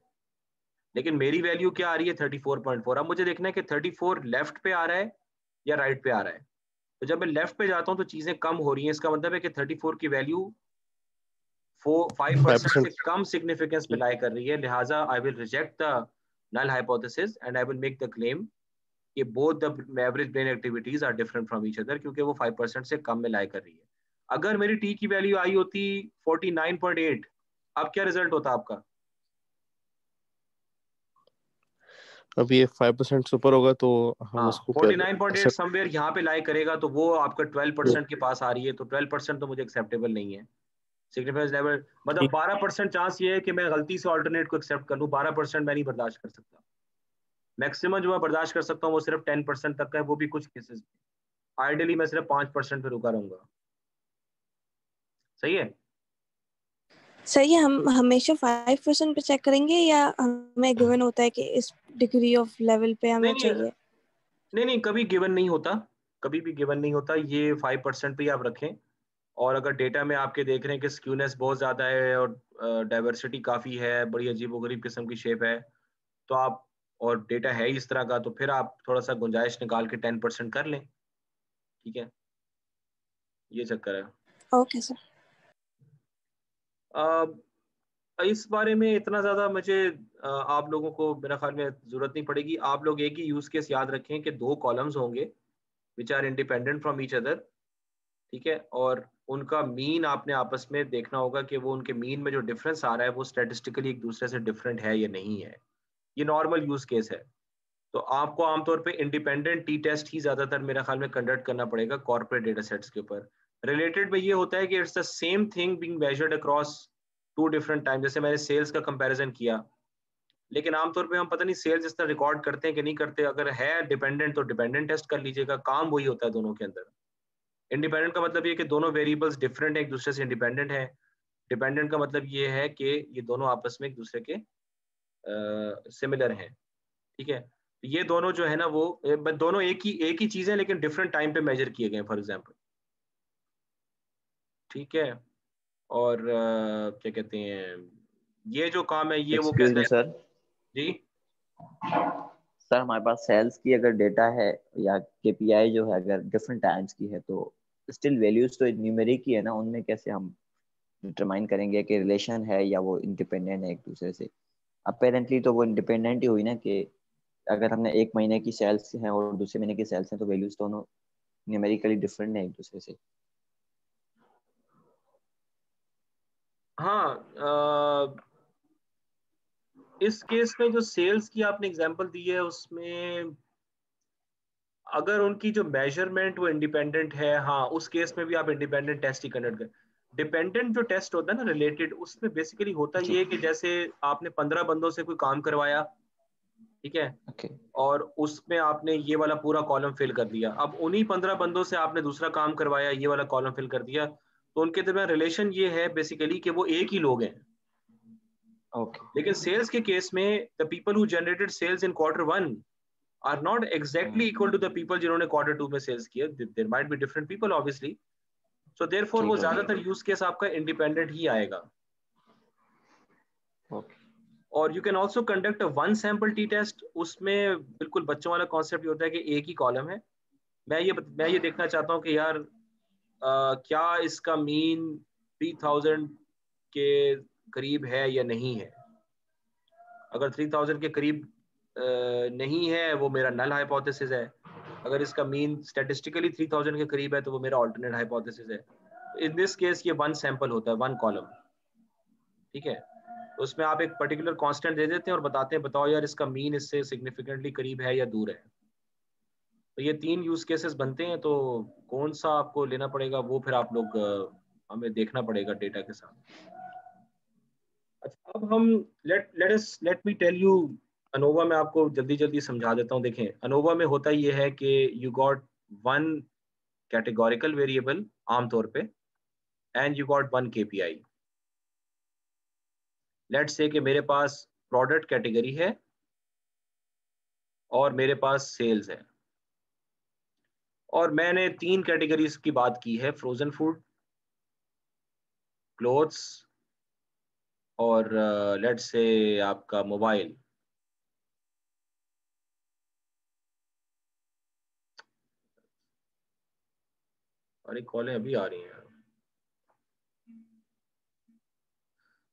लेकिन मेरी वैल्यू क्या आ रही है 34.4। अब मुझे देखना है कि 34 लेफ्ट पे आ रहा है या राइट पे आ रहा है। तो जब मैं लेफ्ट पे जाता हूँ तो चीजें कम हो रही हैं, इसका मतलब है कि 34 की वैल्यू 5% से कम सिग्निफिकेंस पे लाई कर रही है, लिहाजा I will reject the null hypothesis and I will make the claim कि both the average brain activities are different from each other, क्योंकि वो 5% से कम में लाई कर रही है। अगर मेरी t की वैल्यू आई होती 49.8, अब क्या रिजल्ट होता आपका? अब ये 5% से ऊपर होगा तो हम उसको 49.8 समवेयर यहाँ पे लाई करेगा, तो वो आपका 12% के पास आ रही है, तो 12% तो मुझे एक्सेप्टेबल नहीं है। सिग्निफिकेंस लेवल मतलब 12% चांस ये है कि मैं गलती से ऑल्टरनेट को एक्सेप्ट कर लूँ, 12% मैं नहीं बर्दाश्त कर सकता। मैक्सिमम जो मैं बर्दाश्त कर सकता हूँ वो सिर्फ 10% तक है, वो भी कुछ केसेस में। आइडियली मैं सिर्फ 5% पे रुका रहूंगा। सही है? सही है। हम हमेशा 5% पे चेक करेंगे या हमें गिवन होता है कि इस डिग्री ऑफ लेवल पे हमें चाहिए? नहीं, कभी गिवन नहीं होता, कभी भी गिवन नहीं होता। ये 5% पे ही आप रखें, और अगर डेटा में आपके देख रहे हैं कि स्क्यूनेस बहुत ज़्यादा है और डाइवर्सिटी काफ़ी है, बड़ी अजीबोगरीब किस्म की शेप है, तो आप, और डेटा है इस तरह का, तो फिर आप थोड़ा सा गुंजाइश निकाल के 10% कर लें। ठीक है, ये चक्कर है। Okay sir. इस बारे में इतना ज़्यादा मुझे आप लोगों को मेरा ख्याल में ज़रूरत नहीं पड़ेगी। आप लोग एक ही यूज़ केस याद रखें कि 2 कॉलम्स होंगे which are independent from each other. ठीक है, और उनका मीन आपने आपस में देखना होगा कि वो उनके मीन में जो डिफरेंस आ रहा है वो स्टैटिस्टिकली एक दूसरे से डिफरेंट है या नहीं है। ये नॉर्मल यूज़ केस है। तो आपको आमतौर पे इंडिपेंडेंट टी टेस्ट ही ज़्यादातर मेरा ख्याल में कंडक्ट करना पड़ेगा कॉर्पोरेट डेटा सेट्स के ऊपर। रिलेटेड में ये होता है कि it's the same thing being measured across 2 different time. जैसे मैंने सेल्स का कंपैरिजन किया, लेकिन आमतौर पे हम पता नहीं सेल्स इस तरह रिकॉर्ड करते हैं कि नहीं करते। अगर है डिपेंडेंट तो डिपेंडेंट टेस्ट कर लीजिएगा, काम वही होता है दोनों के अंदर। इंडिपेंडेंट का मतलब ये कि दोनों वेरिएबल्स डिफरेंट है, एक दूसरे से इंडिपेंडेंट है। डिपेंडेंट का मतलब ये है कि ये दोनों आपस में एक दूसरे के सिमिलर हैं। ठीक है, ये दोनों जो है ना वो दोनों एक ही चीज है, लेकिन डिफरेंट टाइम पे मेजर किए गए फॉर एग्जांपल। ठीक है, और क्या कहते हैं, ये जो काम है ये वो कहते हैं सर जी सर हमारे पास सेल्स की अगर डेटा है या केपीआई जो है अगर डिफरेंट टाइम्स की है, तो स्टिल वैल्यूज तो न्यूमेरिक ही है ना, उनमें कैसे हम डिटरमाइन करेंगे कि रिलेशन है या वो इंडिपेंडेंट है एक दूसरे से? अपेरेंटली तो वो इंडिपेंडेंट ही हुई ना, कि अगर हमने एक महीने की सेल्स हैं और दूसरे महीने की सेल्स हैं तो वैल्यूज दोनों न्यूमेरिकली डिफरेंट है एक दूसरे से। हाँ, इस केस में जो सेल्स की आपने एग्जांपल दी है उसमें अगर उनकी जो मेजरमेंट वो इंडिपेंडेंट है, हाँ उस केस में भी आप इंडिपेंडेंट टेस्ट ही कंडक्ट करें। डिपेंडेंट जो टेस्ट होता है ना रिलेटेड, उसमें बेसिकली होता ये है कि जैसे आपने 15 बंदों से कोई काम करवाया, ठीक है। okay. और उसमें आपने ये वाला पूरा कॉलम फिल कर दिया। अब उन्हीं 15 बंदों से आपने दूसरा काम करवाया, ये वाला कॉलम फिल कर दिया, तो उनके दरमियान रिलेशन ये है बेसिकली कि वो एक ही लोग हैं। okay. लेकिन सेल्स के केस में the people who generated sales in Q1 are not exactly equal to the people जिन्होंने Q2 में सेल्स किया। There might be different people obviously, so therefore वो ज्यादातर यूज केस आपका इंडिपेंडेंट ही आएगा। okay. और you can also conduct a one sample t test. उसमें बिल्कुल बच्चों वाला कॉन्सेप्ट ये होता है कि एक ही कॉलम है, मैं ये देखना चाहता हूँ कि यार क्या इसका मीन 3000 के करीब है या नहीं है। अगर 3000 के करीब नहीं है वो मेरा नल हाइपोथेसिस है। अगर इसका मीन स्टैटिस्टिकली 3000 के करीब है तो वो मेरा अल्टरनेट हाइपोथेसिस है। इन दिस केस ये वन सैंपल होता है, वन कॉलम, ठीक है। तो उसमें आप एक पर्टिकुलर कांस्टेंट दे देते हैं और बताते हैं बताओ यार इसका मीन इससे सिग्निफिकेंटली करीब है या दूर है। तो ये 3 यूज केसेस बनते हैं। तो कौन सा आपको लेना पड़ेगा वो फिर आप लोग हमें देखना पड़ेगा डेटा के साथ। अच्छा, अब हम let me tell you ANOVA में आपको जल्दी जल्दी समझा देता हूँ। देखें, अनोवा में होता ये है कि you got one categorical variable आमतौर पे and you got one KPI। Let's say कि मेरे पास प्रोडक्ट कैटेगरी है और मेरे पास सेल्स है, और मैंने 3 कैटेगरीज की बात की है, फ्रोजन फूड, क्लोथ्स और लेट्स से आपका मोबाइल। सारी कॉलें अभी आ रही हैं।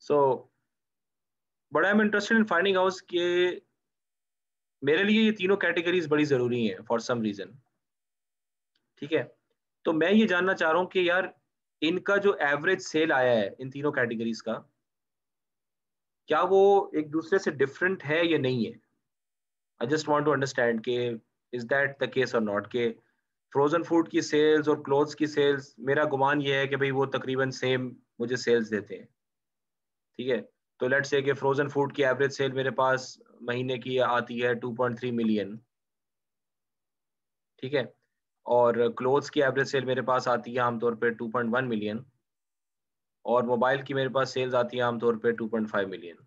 So but I am interested in finding out कि मेरे लिए ये तीनों कैटेगरीज बड़ी जरूरी हैं फॉर सम रीजन, ठीक है। तो मैं ये जानना चाह रहा हूँ कि यार इनका जो एवरेज सेल आया है इन तीनों कैटेगरीज का, क्या वो एक दूसरे से डिफरेंट है या नहीं है। I just want to understand कि इज दैट द केस और नॉट। के फ्रोजन फूड की सेल्स और क्लोथ्स की सेल्स, मेरा गुमान ये है कि भाई वो तकरीबन सेम मुझे सेल्स देते हैं, ठीक है। तो लेट्स से कि फ्रोजन फूड की एवरेज सेल मेरे पास महीने की आती है 2.3 मिलियन, ठीक है। और क्लोथ्स की एवरेज सेल मेरे पास आती है आमतौर पे 2.1 मिलियन, और मोबाइल की मेरे पास सेल्स आती है आमतौर पे 2.5 मिलियन।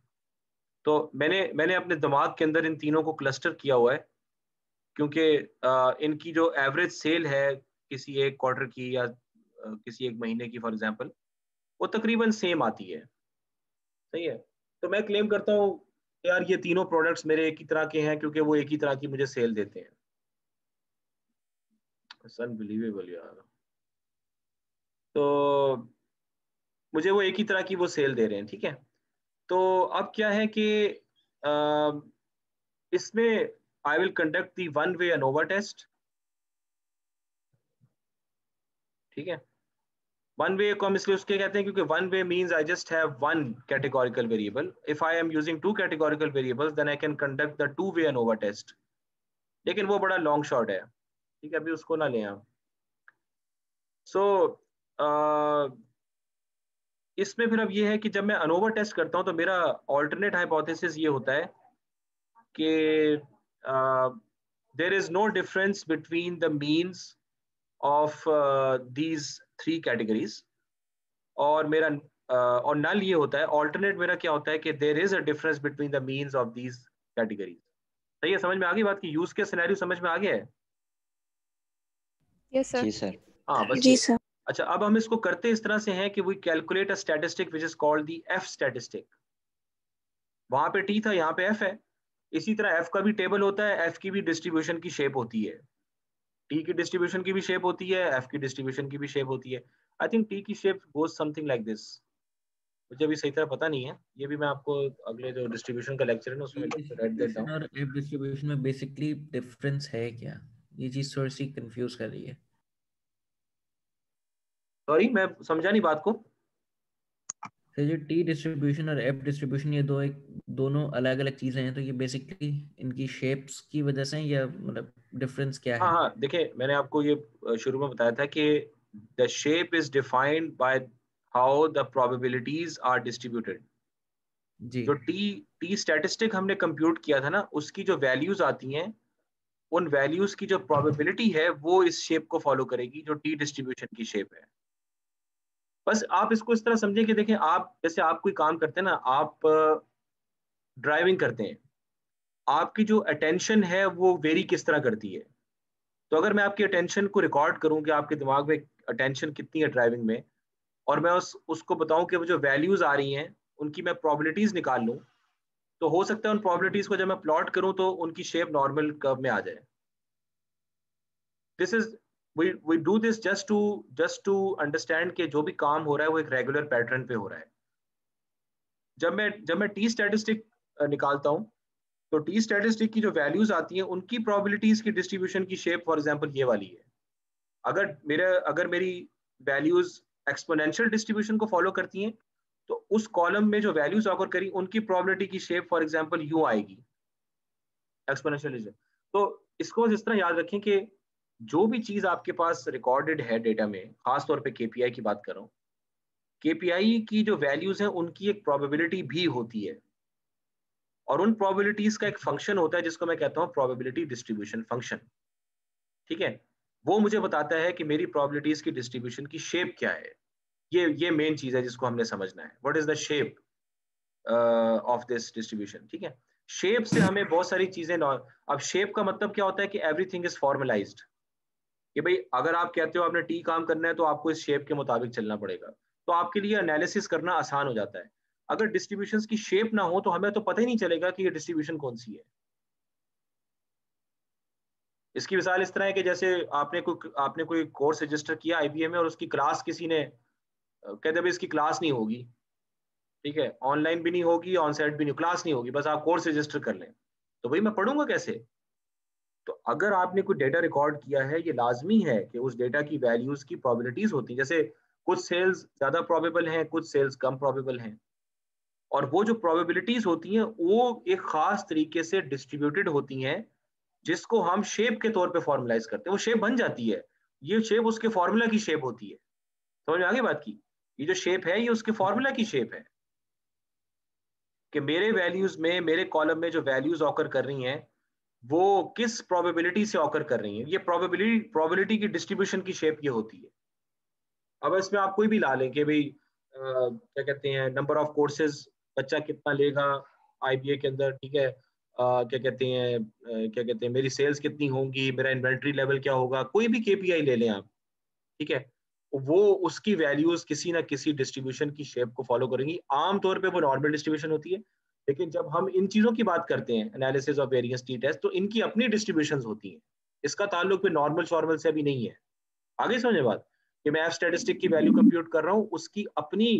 तो मैंने अपने दिमाग के अंदर इन तीनों को क्लस्टर किया हुआ है, क्योंकि इनकी जो एवरेज सेल है किसी एक क्वार्टर की या किसी एक महीने की फॉर एग्जांपल, वो तकरीबन सेम आती है, सही है। तो मैं क्लेम करता हूँ यार ये तीनों प्रोडक्ट्स मेरे एक ही तरह के हैं क्योंकि वो एक ही तरह की मुझे सेल देते हैं। अनबिलीवेबल यार। तो मुझे वो एक ही तरह की वो सेल दे रहे हैं, ठीक है। तो अब क्या है कि इसमें I will conduct the one way ANOVA test, ठीक है। वन वे को हम इसलिए उसके कहते हैं क्योंकि one way means I just have one categorical variable. If I am using 2 categorical variables then I can conduct the 2 way ANOVA test, लेकिन वो बड़ा लॉन्ग शॉट है, ठीक है, अभी उसको ना लें आप। सो इसमें फिर अब ये है कि जब मैं अनोवा टेस्ट करता हूं तो मेरा ऑल्टरनेट हाइपोथेसिस ये होता है कि there is no difference between the means of these 3 categories. और मेरा और नल ये होता है, ऑल्टरनेट मेरा क्या होता है कि there is a difference between the means of these categories. सही है, समझ में आ गई बात की? यूज के सिनेरियो समझ में आ गया है? Yes sir. जी सर। हाँ बस जी ये। सर। अच्छा, अब हम इसको करते इस तरह से हैं कि we calculate a statistic which is called the F statistic. वहां पे टी था, यहाँ पे एफ है। इसी तरह एफ का भी टेबल होता है, एफ की भी डिस्ट्रीब्यूशन की शेप होती है, टी की डिस्ट्रीब्यूशन की भी शेप होती है, एफ की डिस्ट्रीब्यूशन की भी शेप होती है। आई थिंक टी की shape goes something like this. मुझे अभी सही तरह पता नहीं है, ये भी मैं आपको अगले जो डिस्ट्रीब्यूशन का लेक्चर है ना उसमें राइट देता डिस्ट्रीब्यूशन हूँ। और एफ डिस्ट्रीब्यूशन में बेसिकली डिफरेंस है क्या? ये चीज थोड़ी सी कंफ्यूज कर रही है। सॉरी मैं समझा नहीं बात को। तो जो टी डिस्ट्रीब्यूशन और एफ डिस्ट्रीब्यूशन ये दोनों अलग अलग चीजें हैं, तो ये बेसिकली इनकी शेप्स की वजह से या मतलब डिफरेंस क्या हाँ है? हाँ, देखिए मैंने आपको ये शुरू में बताया था कि the shape is defined by how the probabilities are distributed. जी जो टी स्टैटिस्टिक हमने कंप्यूट किया था ना, उसकी जो वैल्यूज आती हैं, उन वैल्यूज की जो प्रोबेबिलिटी है वो इस शेप को फॉलो करेगी जो टी डिस्ट्रीब्यूशन की शेप है। बस आप इसको इस तरह समझें कि देखें, आप जैसे आप कोई काम करते हैं ना, आप ड्राइविंग करते हैं, आपकी जो अटेंशन है वो वेरी किस तरह करती है। तो अगर मैं आपकी अटेंशन को रिकॉर्ड करूं कि आपके दिमाग में अटेंशन कितनी है ड्राइविंग में, और मैं उसको बताऊं कि वो जो वैल्यूज आ रही हैं उनकी मैं प्रोबेबिलिटीज निकाल लूं, तो हो सकता है उन प्रोबेबिलिटीज को जब मैं प्लॉट करूं तो उनकी शेप नॉर्मल कर्व में आ जाए। This is we do this just to understand कि जो भी काम हो रहा है वो एक रेगुलर पैटर्न पे हो रहा है। जब मैं टी स्टैटिस्टिक निकालता हूं, तो टी स्टैटिस्टिक की जो वैल्यूज आती हैं उनकी प्रोबेबिलिटीज की डिस्ट्रीब्यूशन की शेप फॉर एग्जांपल ये वाली है। अगर मेरी वैल्यूज एक्सपोनेंशियल डिस्ट्रीब्यूशन को फॉलो करती हैं, तो उस कॉलम में जो वैल्यूज ऑकर करी उनकी प्रोबेबिलिटी की शेप फॉर एग्जांपल यू आएगी, एक्सपोनेंशियल। तो इसको इस तरह याद रखें कि जो भी चीज आपके पास रिकॉर्डेड है डेटा में, खासतौर पे केपीआई की बात कर रहा हूँ, केपीआई की जो वैल्यूज हैं उनकी एक प्रोबेबिलिटी भी होती है, और उन प्रोबेबिलिटीज का एक फंक्शन होता है जिसको मैं कहता हूँ प्रोबेबिलिटी डिस्ट्रीब्यूशन फंक्शन। ठीक है, वो मुझे बताता है कि मेरी प्रोबेबिलिटीज की डिस्ट्रीब्यूशन की शेप क्या है। ये मेन चीज है जिसको हमने समझना है, what is the shape of this distribution. ठीक है, शेप से हमें बहुत सारी चीजें अब शेप का मतलब क्या होता है कि एवरीथिंग इज फॉर्मलाइज्ड, कि भाई अगर आप कहते हो आपने टी काम करना है तो आपको इस शेप के मुताबिक चलना पड़ेगा, तो आपके लिए एनालिसिस करना आसान हो जाता है। अगर डिस्ट्रीब्यूशंस की शेप ना हो तो हमें तो पता ही नहीं चलेगा कि ये डिस्ट्रीब्यूशन कौन सी है। इसकी मिसाल इस तरह है कि जैसे आपने कोई कोर्स रजिस्टर किया आईबीएम में, और उसकी क्लास किसी ने कहते भाई इसकी क्लास नहीं होगी, ठीक है, ऑनलाइन भी नहीं होगी, ऑन साइट भी नहीं, क्लास नहीं होगी, बस आप कोर्स रजिस्टर कर लें, तो भाई मैं पढ़ूंगा कैसे। तो अगर आपने कोई डेटा रिकॉर्ड किया है, ये लाजमी है कि उस डेटा की वैल्यूज की प्रोबेबिलिटीज होती हैं। जैसे कुछ सेल्स ज्यादा प्रोबेबल हैं, कुछ सेल्स कम प्रोबेबल हैं, और वो जो प्रोबेबिलिटीज होती हैं वो एक खास तरीके से डिस्ट्रीब्यूटेड होती हैं, जिसको हम शेप के तौर पे फॉर्मुलाइज करते हैं। वो शेप बन जाती है, ये शेप उसके फॉर्मूला की शेप होती है। समझ में आ गई बात की? ये जो शेप है ये उसके फॉर्मूला की शेप है, कि मेरे वैल्यूज में, मेरे कॉलम में जो वैल्यूज ऑकर कर रही हैं वो किस प्रोबेबिलिटी से ऑकर कर रही हैं। ये प्रोबेबिलिटी की डिस्ट्रीब्यूशन की शेप ये होती है। अब इसमें आप कोई भी ला लें कि भाई क्या कहते हैं, नंबर ऑफ कोर्सेज बच्चा कितना लेगा आईबीए के अंदर, ठीक है, क्या कहते हैं मेरी सेल्स कितनी होंगी, मेरा इन्वेंट्री लेवल क्या होगा, कोई भी केपीआई ले लें आप, ठीक है, वो उसकी वैल्यूज किसी ना किसी डिस्ट्रीब्यूशन की शेप को फॉलो करेंगी। आमतौर पे वो नॉर्मल डिस्ट्रीब्यूशन होती है, लेकिन जब हम इन चीजों की बात करते हैं, analysis of variance T test, तो इनकी अपनी डिस्ट्रीब्यूशंस होती हैं। इसका ताल्लुक भी नॉर्मल शॉर्मल से अभी नहीं है। आगे समझे बात, कि मैं एफ स्टैटिस्टिक की वैल्यू कंप्यूट कर रहा हूँ, उसकी अपनी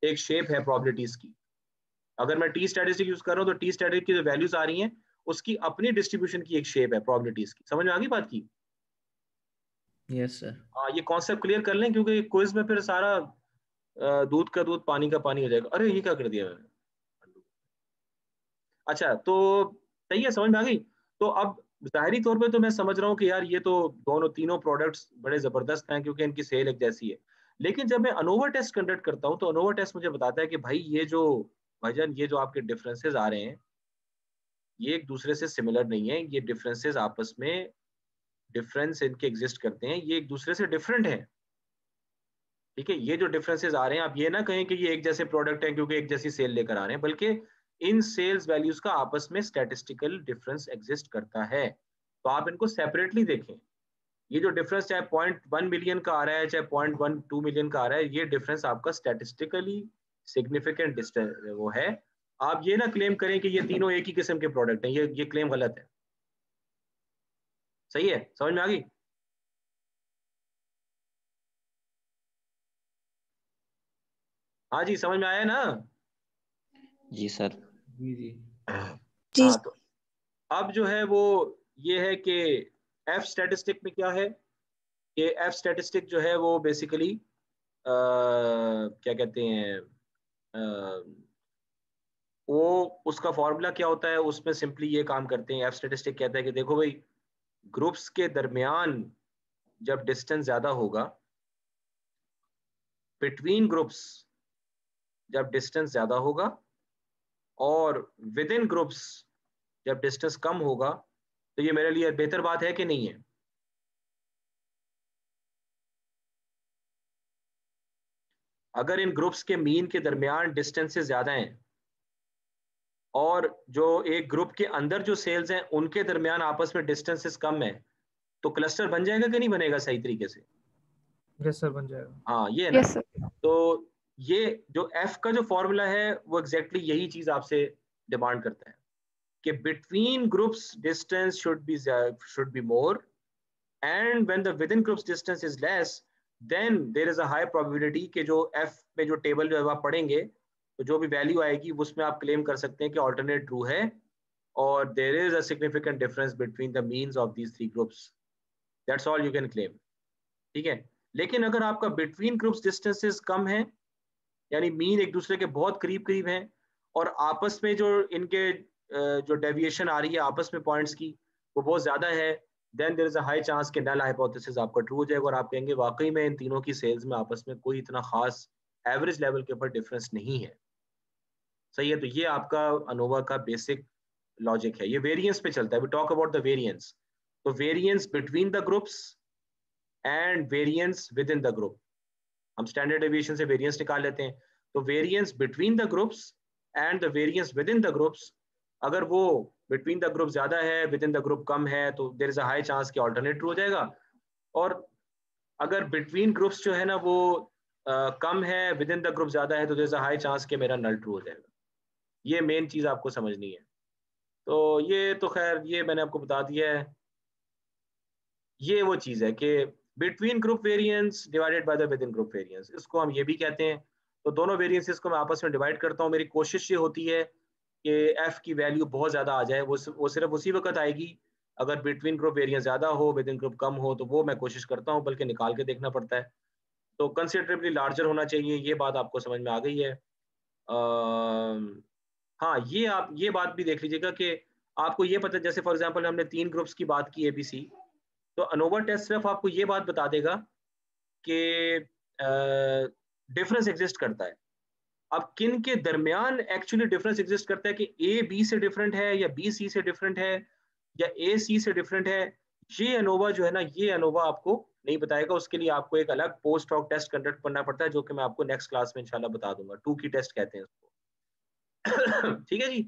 एक शेप है प्रोबेबिलिटीज की। अगर मैं टी स्टैटिस्टिक यूज कर रहा हूँ तो टी स्टैटिस्टिक की जो वैल्यूज आ रही हैं उसकी अपनी डिस्ट्रीब्यूशन की एक शेप है प्रोबेबिलिटीज की। समझ में आ गई बात की? Yes sir. ये कॉन्सेप्ट क्लियर कर लें, क्योंकि क्विज में फिर सारा दूध का दूध पानी का पानी हो जाएगा। अरे ये क्या कर दिया मैंने? अच्छा, तो सही है, समझ में आ गई। तो अब जाहिरी तौर पे तो मैं समझ रहा हूँ कि यार ये तो दोनों तीनों प्रोडक्ट्स बड़े जबरदस्त हैं क्योंकि इनकी सेल एक जैसी है। लेकिन जब मैं अनोवा टेस्ट कंडक्ट करता हूँ तो अनोवा टेस्ट मुझे बताता है कि भाई भाईजान ये जो आपके डिफरेंसेस आ रहे हैं ये एक दूसरे से सिमिलर नहीं है। ये डिफरेंसेस आपस में, डिफरेंस इनके एग्जिस्ट करते हैं, ये एक दूसरे से डिफरेंट है। ठीक है, ये जो डिफरेंसेस आ रहे हैं, आप ये ना कहें कि ये एक जैसे प्रोडक्ट है क्योंकि एक जैसी सेल लेकर आ रहे हैं, बल्कि इन सेल्स वैल्यूज का आपस में स्टैटिस्टिकल डिफरेंस एग्जिस्ट करता है। तो आप इनको सेपरेटली देखें। ये जो डिफरेंस चाहे 0.1 मिलियन का आ रहा है, चाहे 0.12 मिलियन का आ रहा है, ये डिफरेंस आपका स्टैटिस्टिकली सिग्निफिकेंट वो है। आप ये ना क्लेम करें कि ये तीनों एक ही किस्म के प्रोडक्ट हैं, ये क्लेम गलत है। सही है, समझ में आ गई? हाँ जी, समझ में आया ना? जी सर। जी जी जी हाँ, तो अब जो है वो ये है कि एफ स्टैटिस्टिक में क्या है, कि एफ स्टैटिस्टिक जो है वो बेसिकली क्या कहते हैं, वो उसका फॉर्मूला क्या होता है, उसमें सिंपली ये काम करते हैं। एफ स्टैटिस्टिक कहता है कि देखो भाई, ग्रुप्स के दरमियान जब डिस्टेंस ज्यादा होगा, बिटवीन ग्रुप्स जब डिस्टेंस ज्यादा होगा, और विद इन ग्रुप्स जब डिस्टेंस कम होगा तो ये मेरे लिए बेहतर बात है कि नहीं है? अगर इन ग्रुप्स के मीन के दरमियान डिस्टेंसेस ज्यादा हैं और जो एक ग्रुप के अंदर जो सेल्स हैं उनके दरमियान आपस में डिस्टेंसेस कम है, तो क्लस्टर बन जाएगा कि नहीं बनेगा सही तरीके से? यस सर, बन जाएगा। हाँ, ये है ना। Yes sir. तो ये जो एफ का जो फॉर्मूला है वो एग्जैक्टली यही चीज आपसे डिमांड करता है कि between groups distance should be more, and when the within groups distance is less then there is a high probability कि जो एफ में जो टेबल जो है आप पढ़ेंगे तो जो भी वैल्यू आएगी उसमें आप क्लेम कर सकते हैं कि ऑल्टरनेट ट्रू है और there is a significant difference between the means of these three groups. That's all you can claim. ठीक है, लेकिन अगर आपका बिटवीन ग्रुप्स डिस्टेंसेस कम है, यानी मीन एक दूसरे के बहुत करीब करीब हैं और आपस में जो इनके जो डेविएशन आ रही है आपस में पॉइंट्स की वो बहुत ज्यादा है, then there is a high chance कि नल हाइपोथेसिस आपका ट्रू हो जाएगा और आप कहेंगे वाकई में इन तीनों की सेल्स में आपस में कोई इतना खास एवरेज लेवल के ऊपर डिफरेंस नहीं है। सही है, तो ये आपका अनोवा का बेसिक लॉजिक है। ये वेरिएंस पे चलता है, we talk about the variance. तो variance between the groups and variance within the group, हम स्टैंडर्ड डेविएशन से वेरिएंस निकाल लेते हैं। तो variance between the groups and the variance within the groups, अगर वो बिटवीन द ग्रुप ज्यादा है विद इन द ग्रुप कम है तो there is a high chance कि ऑल्टरनेट ट्रू हो जाएगा, और अगर बिटवीन ग्रुप्स जो है ना वो कम है विद इन द ग्रुप ज्यादा है तो there is a high chance कि मेरा नल ट्रू हो जाएगा। ये मेन चीज आपको समझनी है। तो ये तो खैर ये मैंने आपको बता दिया है। ये वो चीज है कि between group variance divided by the with in group variance, इसको हम ये भी कहते हैं। तो दोनों वेरिएंसेस को मैं आपस में डिवाइड करता हूँ। मेरी कोशिश ये होती है कि एफ की वैल्यू बहुत ज्यादा आ जाए, वो सिर्फ उसी वक्त आएगी अगर बिटवीन ग्रुप वेरिएंस ज्यादा हो विद इन ग्रुप कम हो, तो वो मैं कोशिश करता हूँ, बल्कि निकाल के देखना पड़ता है। तो कंसिडरेबली लार्जर होना चाहिए, ये बात आपको समझ में आ गई है। हाँ, ये आप ये बात भी देख लीजिएगा कि आपको ये पता, जैसे फॉर एग्जांपल हमने 3 ग्रुप्स की बात की एबीसी, तो अनोवा टेस्ट सिर्फ आपको ये बात बता देगा कि डिफरेंस एग्जिस्ट करता है। अब किन के दरमियान एक्चुअली डिफरेंस एग्जिस्ट करता है कि ए बी से डिफरेंट है या बी सी से डिफरेंट है या ए सी से डिफरेंट है, ये अनोवा जो है ना, ये अनोवा आपको नहीं बताएगा। उसके लिए आपको एक अलग पोस्ट हॉक टेस्ट कंडक्ट करना पड़ता है, जो कि मैं आपको नेक्स्ट क्लास में इंशाल्लाह बता दूंगा। 2 की टेस्ट कहते हैं उसको। ठीक है जी।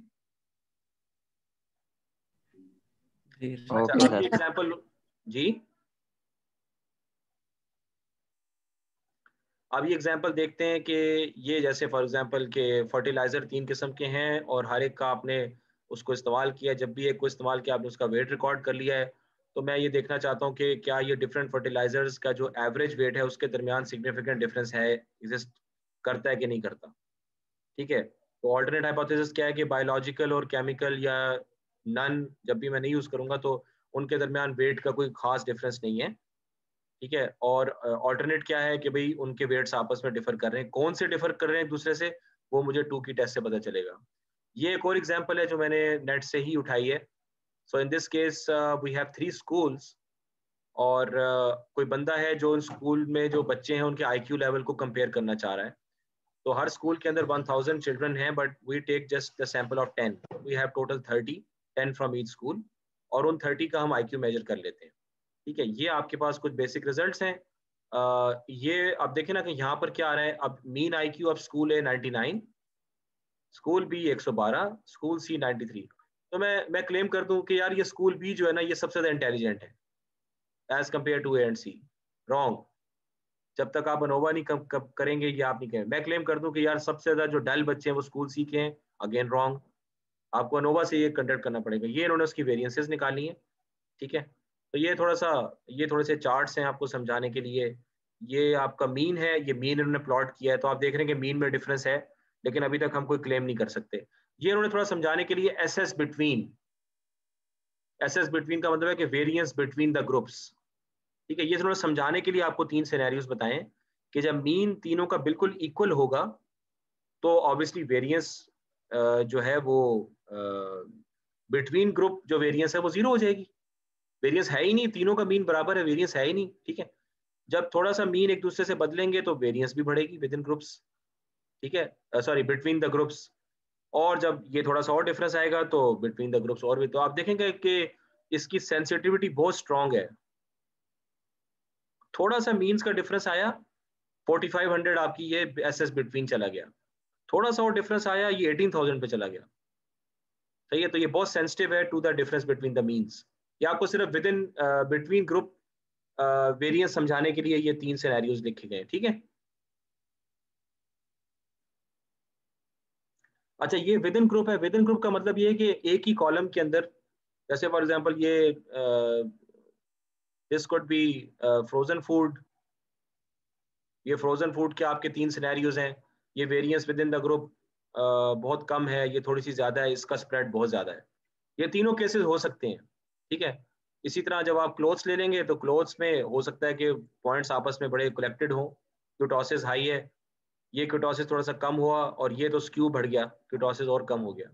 अच्छा, अभी एग्जांपल जी, अब ये एग्जांपल देखते हैं कि ये जैसे फॉर एग्जांपल के फर्टिलाइजर 3 किस्म के हैं और हर एक का आपने उसको इस्तेमाल किया। जब भी एक को इस्तेमाल किया आपने उसका वेट रिकॉर्ड कर लिया है। तो मैं ये देखना चाहता हूँ कि क्या ये डिफरेंट फर्टिलाइजर्स का जो एवरेज वेट है उसके दरमियान सिग्निफिकेंट डिफरेंस है, एग्जिस्ट करता है कि नहीं करता। ठीक है, तो ऑल्टरनेट हाइपोथेसिस क्या है कि बायोलॉजिकल और केमिकल या नन जब भी मैं नहीं यूज करूंगा तो उनके दरमियान वेट का कोई खास डिफरेंस नहीं है। ठीक है, और ऑल्टरनेट क्या है कि भाई उनके वेट्स आपस में डिफर कर रहे हैं। कौन से डिफर कर रहे हैं एक दूसरे से, वो मुझे 2 की टेस्ट से पता चलेगा। ये एक और एग्जांपल है जो मैंने नेट से ही उठाई है। So in this case we have 3 schools, और कोई बंदा है जो उन स्कूल में जो बच्चे हैं उनके आईक्यू लेवल को कंपेयर करना चाह रहा है। तो हर स्कूल के अंदर 1000 चिल्ड्रन हैं, but we take just the sample of 10, we have total 10 from each school, और उन 30 का हम आईक्यू मेजर कर लेते हैं। ठीक है, ये आपके पास कुछ बेसिक रिजल्ट्स हैं। ये आप देखें ना कि यहाँ पर क्या आ रहा है। अब मीन आईक्यू अब स्कूल ए 99, स्कूल बी 112, स्कूल सी 93। तो मैं क्लेम कर दूं कि यार ये स्कूल बी जो है ना ये सबसे ज्यादा इंटेलिजेंट है as compare to A and C. Wrong. जब तक आप अनोवा नहीं कब करेंगे ये आप नहीं करेंगे। मैं क्लेम कर दूं कि यार सबसे ज्यादा जो डल बच्चे हैं वो स्कूल सी के हैं। Again wrong. आपको अनोवा से ये कंडक्ट करना पड़ेगा। ये इन्होंने उसकी वेरिएंसेस निकाली है। ठीक है, तो ये थोड़े से चार्ट्स हैं आपको समझाने के लिए। ये आपका मीन है, ये मीन इन्होंने प्लॉट किया है, तो आप देख रहे हैं कि मीन में डिफरेंस है, लेकिन अभी तक हम कोई क्लेम नहीं कर सकते। ये इन्होंने थोड़ा समझाने के लिए एसएस बिटवीन का मतलब है कि वेरिएंस बिटवीन द ग्रुप्स। ठीक है, ये इन्होंने समझाने के लिए आपको 3 सिनेरियोस बताएं कि जब मीन तीनों का बिल्कुल इक्वल होगा तो ऑब्वियसली वेरिएंस जो है वो बिटवीन ग्रुप जो वेरिएंस है वो 0 हो जाएगी। वेरिएंस है ही नहीं, तीनों का मीन बराबर है, वेरिएंस है ही नहीं। ठीक है, जब थोड़ा सा मीन एक दूसरे से बदलेंगे तो वेरिएंस भी बढ़ेगी विद इन ग्रुप्स। ठीक है, सॉरी बिटवीन द ग्रुप्स। और जब ये थोड़ा सा और डिफरेंस आएगा तो बिटवीन द ग्रुप्स और भी, तो आप देखेंगे कि इसकी सेंसिटिविटी बहुत स्ट्रांग है। थोड़ा सा मीन्स का डिफरेंस आया, 4500 आपकी ये एसएस बिटवीन चला गया, थोड़ा सा और डिफरेंस आया, ये 18000 पे चला गया। सही है, तो ये बहुत सेंसिटिव है to the difference between the means. ये आपको सिर्फ within between group variance समझाने के लिए ये 3 सिनेरियोज लिखे गए, ठीक है। अच्छा, ये विद इन ग्रुप है। विद इन ग्रुप का मतलब ये है कि एक ही कॉलम के अंदर, जैसे फॉर एग्जांपल ये this could B frozen food, ये फ्रोजन फूड के आपके 3 सिनेरियोज हैं। ये variance within the group बहुत कम है, ये थोड़ी सी ज्यादा है, इसका स्प्रेड बहुत ज्यादा है। ये तीनों केसेस हो सकते हैं, ठीक है। इसी तरह जब आप क्लोथ्स ले लेंगे तो क्लोथ्स में हो सकता है कि पॉइंट्स आपस में बड़े कलेक्टेड हों, क्यूटोसिस हाई है, ये क्यूटोसिस थोड़ा सा कम हुआ, और ये तो स्क्यू बढ़ गया, क्यूटोसिस और कम हो गया।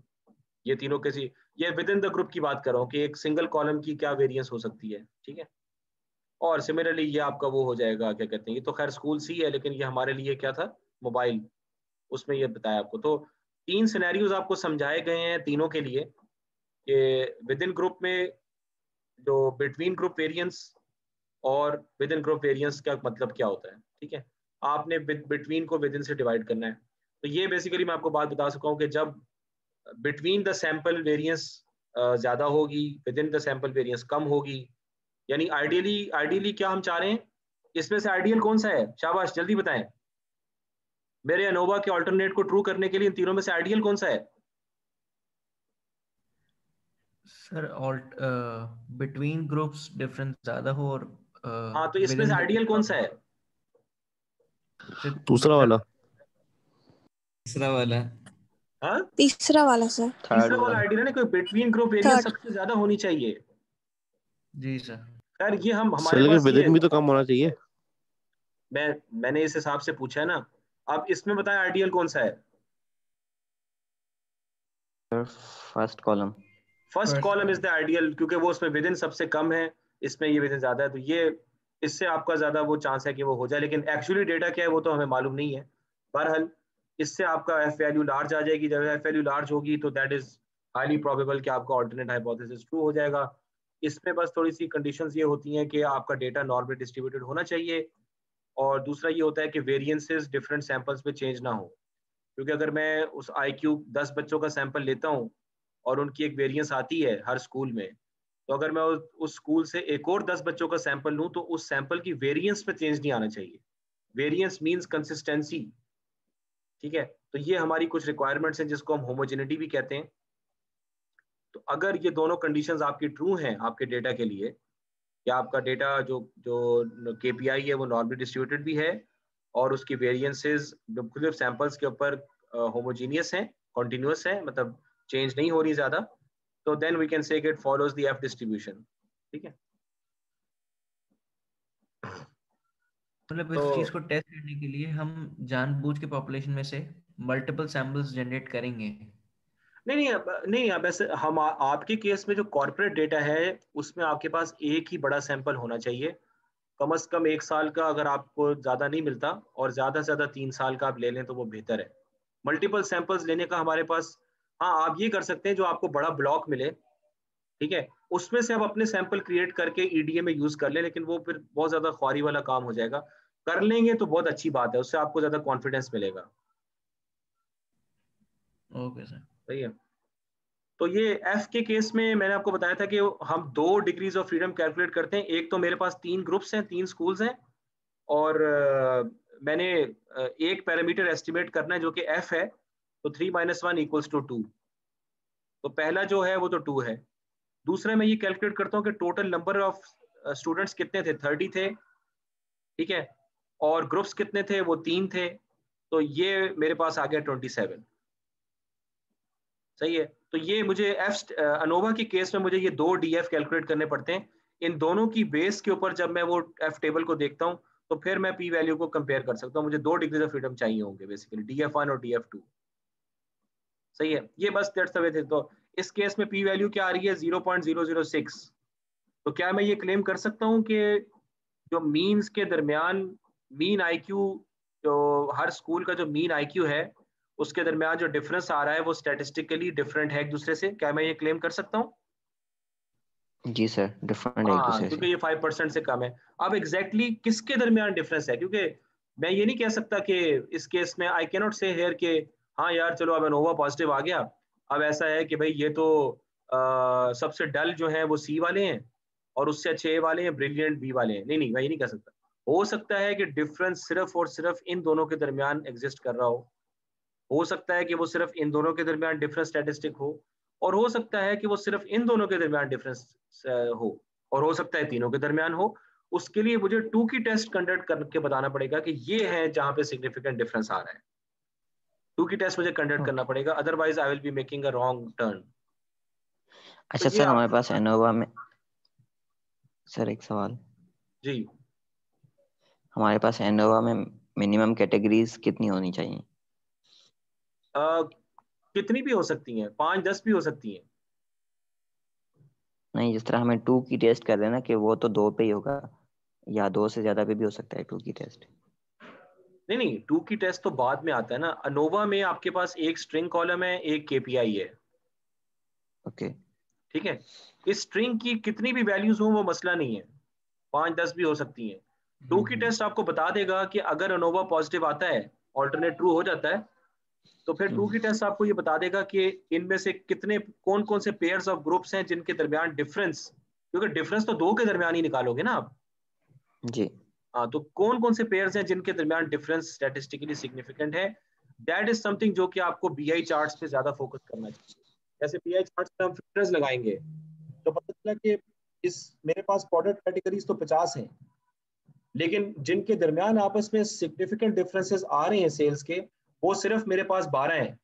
ये तीनों कैसी, ये विद इन द ग्रुप की बात कर रहा हूँ कि एक सिंगल कॉलम की क्या वेरिएंस हो सकती है, ठीक है। और सिमिलरली ये आपका वो हो जाएगा, क्या कहते हैं, ये तो खैर स्कूल सी है, लेकिन ये हमारे लिए क्या था, मोबाइल, उसमें ये बताया आपको। तो 3 सिनेरियोज आपको समझाए गए हैं तीनों के लिए, कि विद इन ग्रुप में जो बिटवीन ग्रुप वेरिएंस और विद इन ग्रुप वेरिएंस का मतलब क्या होता है, ठीक है। आपने बिटवीन को विद इन से डिवाइड करना है। तो ये बेसिकली मैं आपको बात बता सकता हूँ कि जब बिटवीन द सैंपल वेरिएंस ज्यादा होगी, within the sample variance कम होगी, यानी आइडियली क्या हम चाह रहे हैं, इसमें से आइडियल कौन सा है, शाबाश जल्दी बताएं मेरे अनोवा के ऑल्टरनेट को ट्रू करने के लिए, इन तीनों में से आइडियल कौन सा है? सर बिटवीन ग्रुप्स डिफरेंस ज्यादा हो और हाँ, तो इसमें से आइडियल कौन सा है? दूसरा वाला, तीसरा वाला, हाँ तीसरा वाला सर। तीसरा वाला आइडियल है ना, कोई बिटवीन ग्रुप वेरिएंस सबसे ज्यादा होनी चाहिए। जी सर। खैर ये हम हमारे लेकिन पास विद ये इन भी तो कम होना चाहिए। मैंने इस हिसाब से पूछा है ना। अब इसमें बताएं आइडियल कौन सा है? First column. First column is the ideal, क्योंकि वो उसमें विद इन सबसे कम है, इसमें ये विद इन ज्यादा है, तो ये इससे आपका ज्यादा वो चांस है कि वो हो जाए। लेकिन एक्चुअली डेटा क्या है वो तो हमें मालूम नहीं है। बहरहाल इससे आपका एफ वैल्यू लार्ज आ जाएगी। जब एफ वैल्यू लार्ज होगी तो दैट इज हाईली प्रोबेबल कि आपका ऑल्टरनेट हाइपोथेसिस ट्रू हो जाएगा। इसमें बस थोड़ी सी कंडीशंस ये होती हैं कि आपका डेटा नॉर्मली डिस्ट्रीब्यूटेड होना चाहिए, और दूसरा ये होता है कि वेरिएंसेस डिफरेंट सैंपल्स पे चेंज ना हो। क्योंकि अगर मैं उस IQ 10 बच्चों का सैंपल लेता हूँ और उनकी एक वेरिएंस आती है हर स्कूल में, तो अगर मैं उस स्कूल से एक और 10 बच्चों का सैंपल लूँ तो उस सैंपल की वेरिएंस पे चेंज नहीं आना चाहिए। वेरिएंस मींस कंसिस्टेंसी, ठीक है। तो ये हमारी कुछ रिक्वायरमेंट्स हैं जिसको हम होमोजेनिटी भी कहते हैं। तो अगर ये दोनों कंडीशंस आपकी ट्रू हैं आपके डेटा के लिए, या आपका डेटा जो जो KPI है वो नॉर्मली डिस्ट्रीब्यूटेड भी है, और उसकी वेरिएंसेस मुख्तलिफ सैंपल्स के ऊपर होमोजीनियस हैं, कॉन्टिन्यूस है, मतलब चेंज नहीं हो रही ज्यादा, तो then we can say it follows the F distribution, ठीक है। मतलब इस चीज को टेस्ट करने के लिए हम जानबूझ के पॉपुलेशन में से मल्टीपल सैंपल्स जनरेट करेंगे? नहीं, अब ऐसे हम आपके केस में जो कॉर्पोरेट डेटा है उसमें आपके पास एक ही बड़ा सैंपल होना चाहिए, कम से कम 1 साल का। अगर आपको ज्यादा नहीं मिलता, और ज्यादा से ज्यादा 3 साल का आप ले लें तो वो बेहतर है। मल्टीपल सैंपल्स लेने का हमारे पास, हाँ आप ये कर सकते हैं, जो आपको बड़ा ब्लॉक मिले, ठीक है, उसमें से आप अपने सैंपल क्रिएट करके EDA में यूज कर लें, लेकिन वो फिर बहुत ज्यादा ख्वारी वाला काम हो जाएगा। कर लेंगे तो बहुत अच्छी बात है, उससे आपको ज्यादा कॉन्फिडेंस मिलेगा। Okay sir. सही है। तो ये F के केस में मैंने आपको बताया था कि हम 2 डिग्रीज ऑफ फ्रीडम कैलकुलेट करते हैं। एक तो मेरे पास 3 ग्रुप्स हैं, 3 स्कूल्स हैं, और मैंने एक पैरामीटर एस्टिमेट करना है जो कि F है, तो 3 - 1 = 2। तो पहला जो है वो तो 2 है। दूसरा मैं ये कैलकुलेट करता हूँ कि टोटल नंबर ऑफ स्टूडेंट्स कितने थे, 30 थे, ठीक है, और ग्रुप्स कितने थे, वो 3 थे, तो ये मेरे पास आ गया 27। सही है। तो ये मुझे अनोवा के केस में मुझे ये 2 DF कैलकुलेट करने पड़ते हैं। इन दोनों की बेस के ऊपर जब मैं वो F टेबल को देखता हूँ तो फिर मैं P वैल्यू को कंपेयर कर सकता हूँ। मुझे 2 डिग्रीज ऑफ फ्रीडम चाहिए होंगे बेसिकली, DF1 और DF2। सही है, ये बस दैट्स द वे थे। तो इस केस में P वैल्यू क्या आ रही है, 0.006। तो क्या मैं ये क्लेम कर सकता हूँ कि जो मीन्स के दरमियान मीन IQ, जो हर स्कूल का जो मीन IQ है उसके दरमियान जो डिफरेंस आ रहा है वो स्टैटिस्टिकली डिफरेंट है एक दूसरे से, क्या मैं ये क्लेम कर सकता हूँ? जी सर, डिफरेंट है एक हाँ, दूसरे क्योंकि से। ये 5% से कम है। अब एग्जैक्टली किसके दरमियान डिफरेंस है, क्योंकि मैं ये नहीं कह सकता कि इस केस में आई कैनॉट से हेयर के हाँ यार चलो अब एनोवा पॉजिटिव आ गया, अब ऐसा है कि भाई ये तो सबसे डल जो है वो सी वाले हैं और उससे अच्छे ए वाले हैं, ब्रिलियंट बी वाले हैं। नहीं नहीं, मैं ये नहीं कह सकता। हो सकता है कि डिफरेंस सिर्फ और सिर्फ इन दोनों के दरमियान एग्जिस्ट कर रहा हो सकता है कि वो सिर्फ इन दोनों के दरमियान डिफरेंस स्टैटिस्टिक हो, और हो सकता है कि वो सिर्फ इन दोनों के दरमियान डिफरेंस हो, और हो सकता है तीनों के दरमियान हो। उसके लिए मुझे 2 की टेस्ट कंडक्ट करके बताना पड़ेगा कि ये है जहां पे सिग्निफिकेंट डिफरेंस आ रहा है। 2 की टेस्ट मुझे कंडक्ट करना पड़ेगा, otherwise I will be making a wrong turn. अच्छा सर, हमारे पास एनोवा में, सर एक सवाल जी, हमारे पास एनोवा में मिनिमम कैटेगरीज कितनी होनी चाहिए? कितनी भी हो सकती हैं, 5-10 भी हो सकती हैं। नहीं, जिस तरह हमें 2 की टेस्ट कर रहे हैं ना, कि वो तो 2 पे ही होगा, या 2 से ज्यादा पे भी हो सकता है 2 की टेस्ट? नहीं नहीं, 2 की टेस्ट तो बाद में आता है ना। अनोवा में आपके पास एक स्ट्रिंग कॉलम है, एक केपीआई है। ओके। ठीक है, इस स्ट्रिंग की कितनी भी वैल्यूज हो वो मसला नहीं है, 5-10 भी हो सकती हैं। 2 की टेस्ट आपको बता देगा कि अगर अनोवा पॉजिटिव आता है, ऑल्टरनेट ट्रू हो जाता है, तो फिर 2 की टेस्ट आपको ये बता देगा कि इनमें से कितने कौन कौन से पेयर्स ऑफ ग्रुप्स हैं जिनके दरमियान डिफरेंस, क्योंकि डिफरेंस तो 2 के दरमियान ही निकालोगे ना आप। जी। हाँ, तो कौन कौन से पेयर्स हैं जिनके दरमियान डिफरेंस स्टैटिस्टिकली सिग्निफिकेंट है, दैट इज समथिंग जो कि आपको बीआई चार्ट्स पे ज्यादा फोकस करना चाहिए। जैसे बीआई चार्ट्स पे हम फिल्टर्स लगाएंगे तो पता चला कि इस मेरे पास प्रोडक्ट कैटेगरीज तो 50 हैं, लेकिन जिनके दरमियान आपस में सिग्निफिकेंट डिफरेंसेस आ रहे हैं सेल्स के, वो सिर्फ मेरे पास 12 हैं।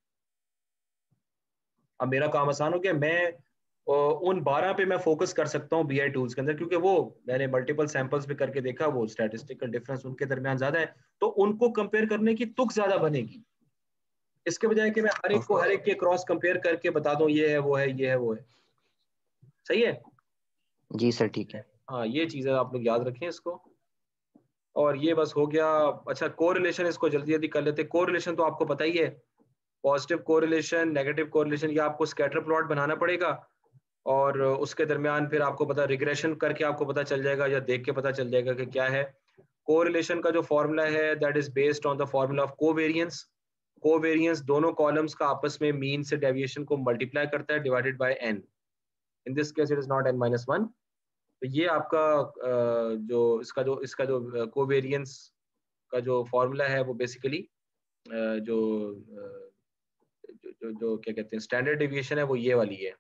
अब मेरा काम आसान हो गया, मैं उन 12 पे मैं फोकस कर सकता हूँ बीआई टूल्स के अंदर, क्योंकि वो मैंने मल्टीपल सैंपल्स पे करके देखा, वो स्टैटिस्टिकल डिफरेंस उनके दरमियान ज्यादा है, तो उनको कंपेयर करने की तुक ज्यादा बनेगी, इसके बजाय कि मैं हर एक को हर एक के क्रॉस कंपेयर करके बता दूं ये है वो है, ये है वो है। सही है? जी सर, ठीक है। हाँ, ये चीजें आप लोग याद रखें इसको। और ये बस हो गया। अच्छा, कोरिलेशन इसको जल्दी जल्दी कर लेते हैं। कोरिलेशन तो आपको पता ही है, पॉजिटिव कोरिलेशन, नेगेटिव कोरिलेशन, ये आपको स्कैटर प्लॉट बनाना पड़ेगा, और उसके दरमियान फिर आपको पता रिग्रेशन करके आपको पता चल जाएगा या देख के पता चल जाएगा कि क्या है। कोरिलेशन का जो फॉर्मूला है that is based on the formula of covariance. Covariance दोनों कॉलम्स का आपस में मीन से डेविएशन को मल्टीप्लाई करता है divided by n। In this case it is not n-1। तो ये आपका जो इसका जो कोवेरियंस का जो फॉर्मूला है वो बेसिकली जो जो जो क्या कहते हैं स्टैंडर्ड डेविएशन है वो ये वाली है।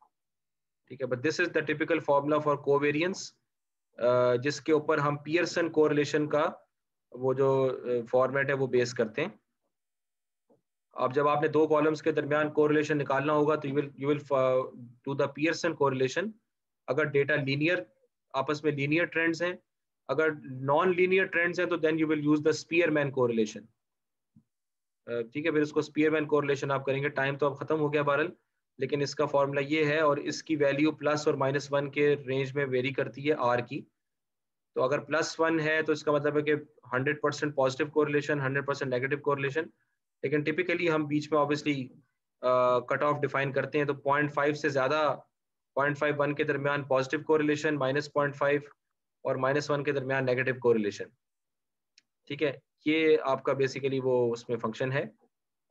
ठीक है, but this is the typical formula for covariance, जिसके ऊपर हम पियर्सन कोरिलेशन का वो जो फॉर्मेट है वो बेस करते हैं। अब जब आपने दो कॉलम्स के दरमियान कोरिलेशन निकालना होगा तो you will do the Pearson correlation. अगर डेटा लीनियर, आपस में लीनियर ट्रेंड्स हैं, अगर नॉन लीनियर ट्रेंड्स हैं तो then you will use the Spearman correlation. ठीक है, फिर उसको स्पीयरमैन कोरिलेशन आप करेंगे। टाइम तो अब खत्म हो गया बहरहाल, लेकिन इसका फॉर्मूला ये है, और इसकी वैल्यू प्लस और -1 के रेंज में वेरी करती है आर की। तो अगर +1 है तो इसका मतलब है कि 100% पॉजिटिव कोरिलेशन, 100% नेगेटिव कोरिलेशन। लेकिन टिपिकली हम बीच में ऑब्वियसली कट ऑफ डिफाइन करते हैं, तो 0.5 से ज़्यादा 0.51 के दरमियान पॉजिटिव कोरिलेशन, -0.5 और -1 के दरमियान नेगेटिव कोरिलेशन। ठीक है, ये आपका बेसिकली वो उसमें फंक्शन है।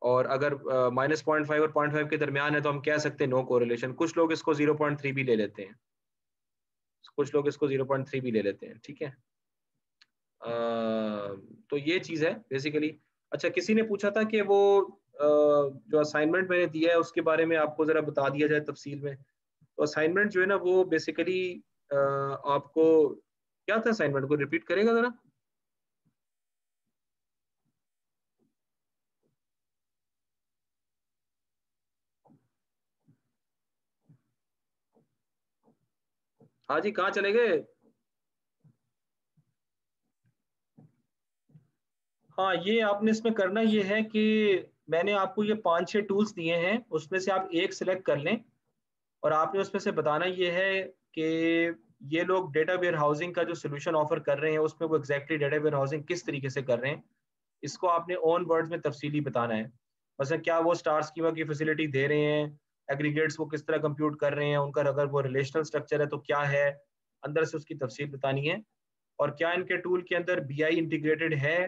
और अगर -0.5 और 0.5 के दरमियान है तो हम कह सकते हैं नो कोरिलेशन। कुछ लोग इसको 0.3 भी ले लेते हैं, कुछ लोग इसको 0.3 भी ले लेते हैं। ठीक है, तो ये चीज़ है बेसिकली। अच्छा, किसी ने पूछा था कि वो जो असाइनमेंट मैंने दिया है उसके बारे में आपको ज़रा बता दिया जाए तफसील में। तो असाइनमेंट जो है ना वो बेसिकली आपको क्या था, असाइनमेंट को रिपीट करेगा ज़रा? हाँ जी, कहाँ चले गए? हाँ, ये आपने इसमें करना ये है कि मैंने आपको ये 5-6 टूल्स दिए हैं, उसमें से आप एक सिलेक्ट कर लें, और आपने उसमें से बताना ये है कि ये लोग डेटा वेयर हाउसिंग का जो सोल्यूशन ऑफर कर रहे हैं उसमें वो एग्जैक्टली डेटा वेयर हाउसिंग किस तरीके से कर रहे हैं, इसको आपने ओन वर्ड्स में तफसीली बताना है। मतलब क्या वो स्टार स्कीमा की फैसिलिटी दे रहे हैं, एग्रीगेट्स वो किस तरह कंप्यूट कर रहे हैं, उनका अगर वो रिलेशनल स्ट्रक्चर है तो क्या है, अंदर से उसकी तफसील बतानी है। और क्या इनके टूल के अंदर बीआई इंटीग्रेटेड है,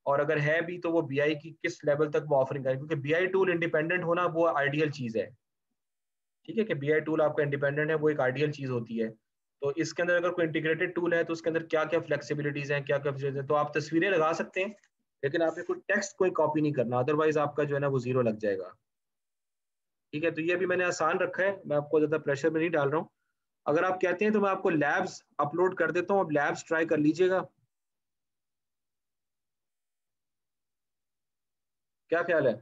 और अगर है भी तो वो बीआई की किस लेवल तक वो ऑफरिंग करें, क्योंकि बीआई टूल इंडिपेंडेंट होना वो आइडियल चीज़ है। ठीक है कि बीआई टूल आपका इंडिपेंडेंट है, वो एक आइडियल चीज़ होती है। तो इसके अंदर अगर कोई इंटीग्रेटेड टूल है तो उसके अंदर क्या क्या फ्लेक्सिबिलिटीज हैं, क्या क्या फीचर्स हैं। तो आप तस्वीरें लगा सकते हैं, लेकिन आपने कोई टेक्स्ट कोई कॉपी नहीं करना, अदरवाइज आपका जो है ना वो जीरो लग जाएगा। ठीक है, तो ये अभी मैंने आसान रखा है, मैं आपको ज़्यादा प्रेशर में नहीं डाल रहा हूँ। अगर आप कहते हैं तो मैं आपको लैब्स अपलोड कर देता हूँ, अब लैब्स ट्राई कर लीजिएगा, क्या ख्याल है?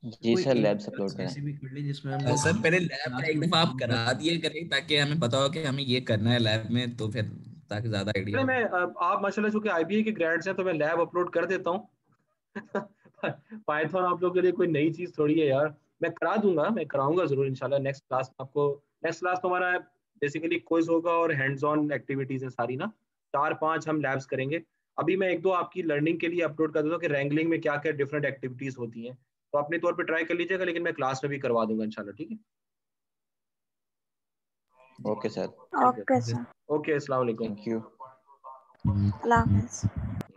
जी कोई सर, एक लैब्स अपलोड क्लास ऐसी करें। भी कर ली जिसमें हम लोग सर पहले लैब का क्लास एक में दफा आप काम करा कर दिए करें ताकि हमें पता हो कि हमें ये करना है लैब में, तो फिर ताकि ज्यादा आइडिया नहीं, हो। मैं आप माशाल्लाह चूंकि आईबीए के ग्रेड्स हैं तो मैं लैब अपलोड कर देता हूँ। पाइथन आप लोगों के लिए कोई नई चीज थोड़ी है यार, मैं करा दूंगा, मैं कराऊंगा जरूर इंशाल्लाह नेक्स्ट क्लास में आपको। नेक्स्ट क्लास तो हमारा बेसिकली क्विज होगा और हैंड्स ऑन एक्टिविटीज है सारी ना, 4-5 हम लैब्स करेंगे। अभी मैं एक दो आपकी लर्निंग के लिए अपलोड कर देता हूँ कि रैंगलिंग में क्या क्या डिफरेंट एक्टिविटीज होती हैं, तो अपने तौर पर ट्राई कर लीजिएगा, लेकिन मैं क्लास में भी करवा दूंगा इंशाल्लाह। ठीक है, ओके सर, ठीक है, ओके सर, ओके, अस्सलाम वालेकुम। Thank you. Allah Hafiz.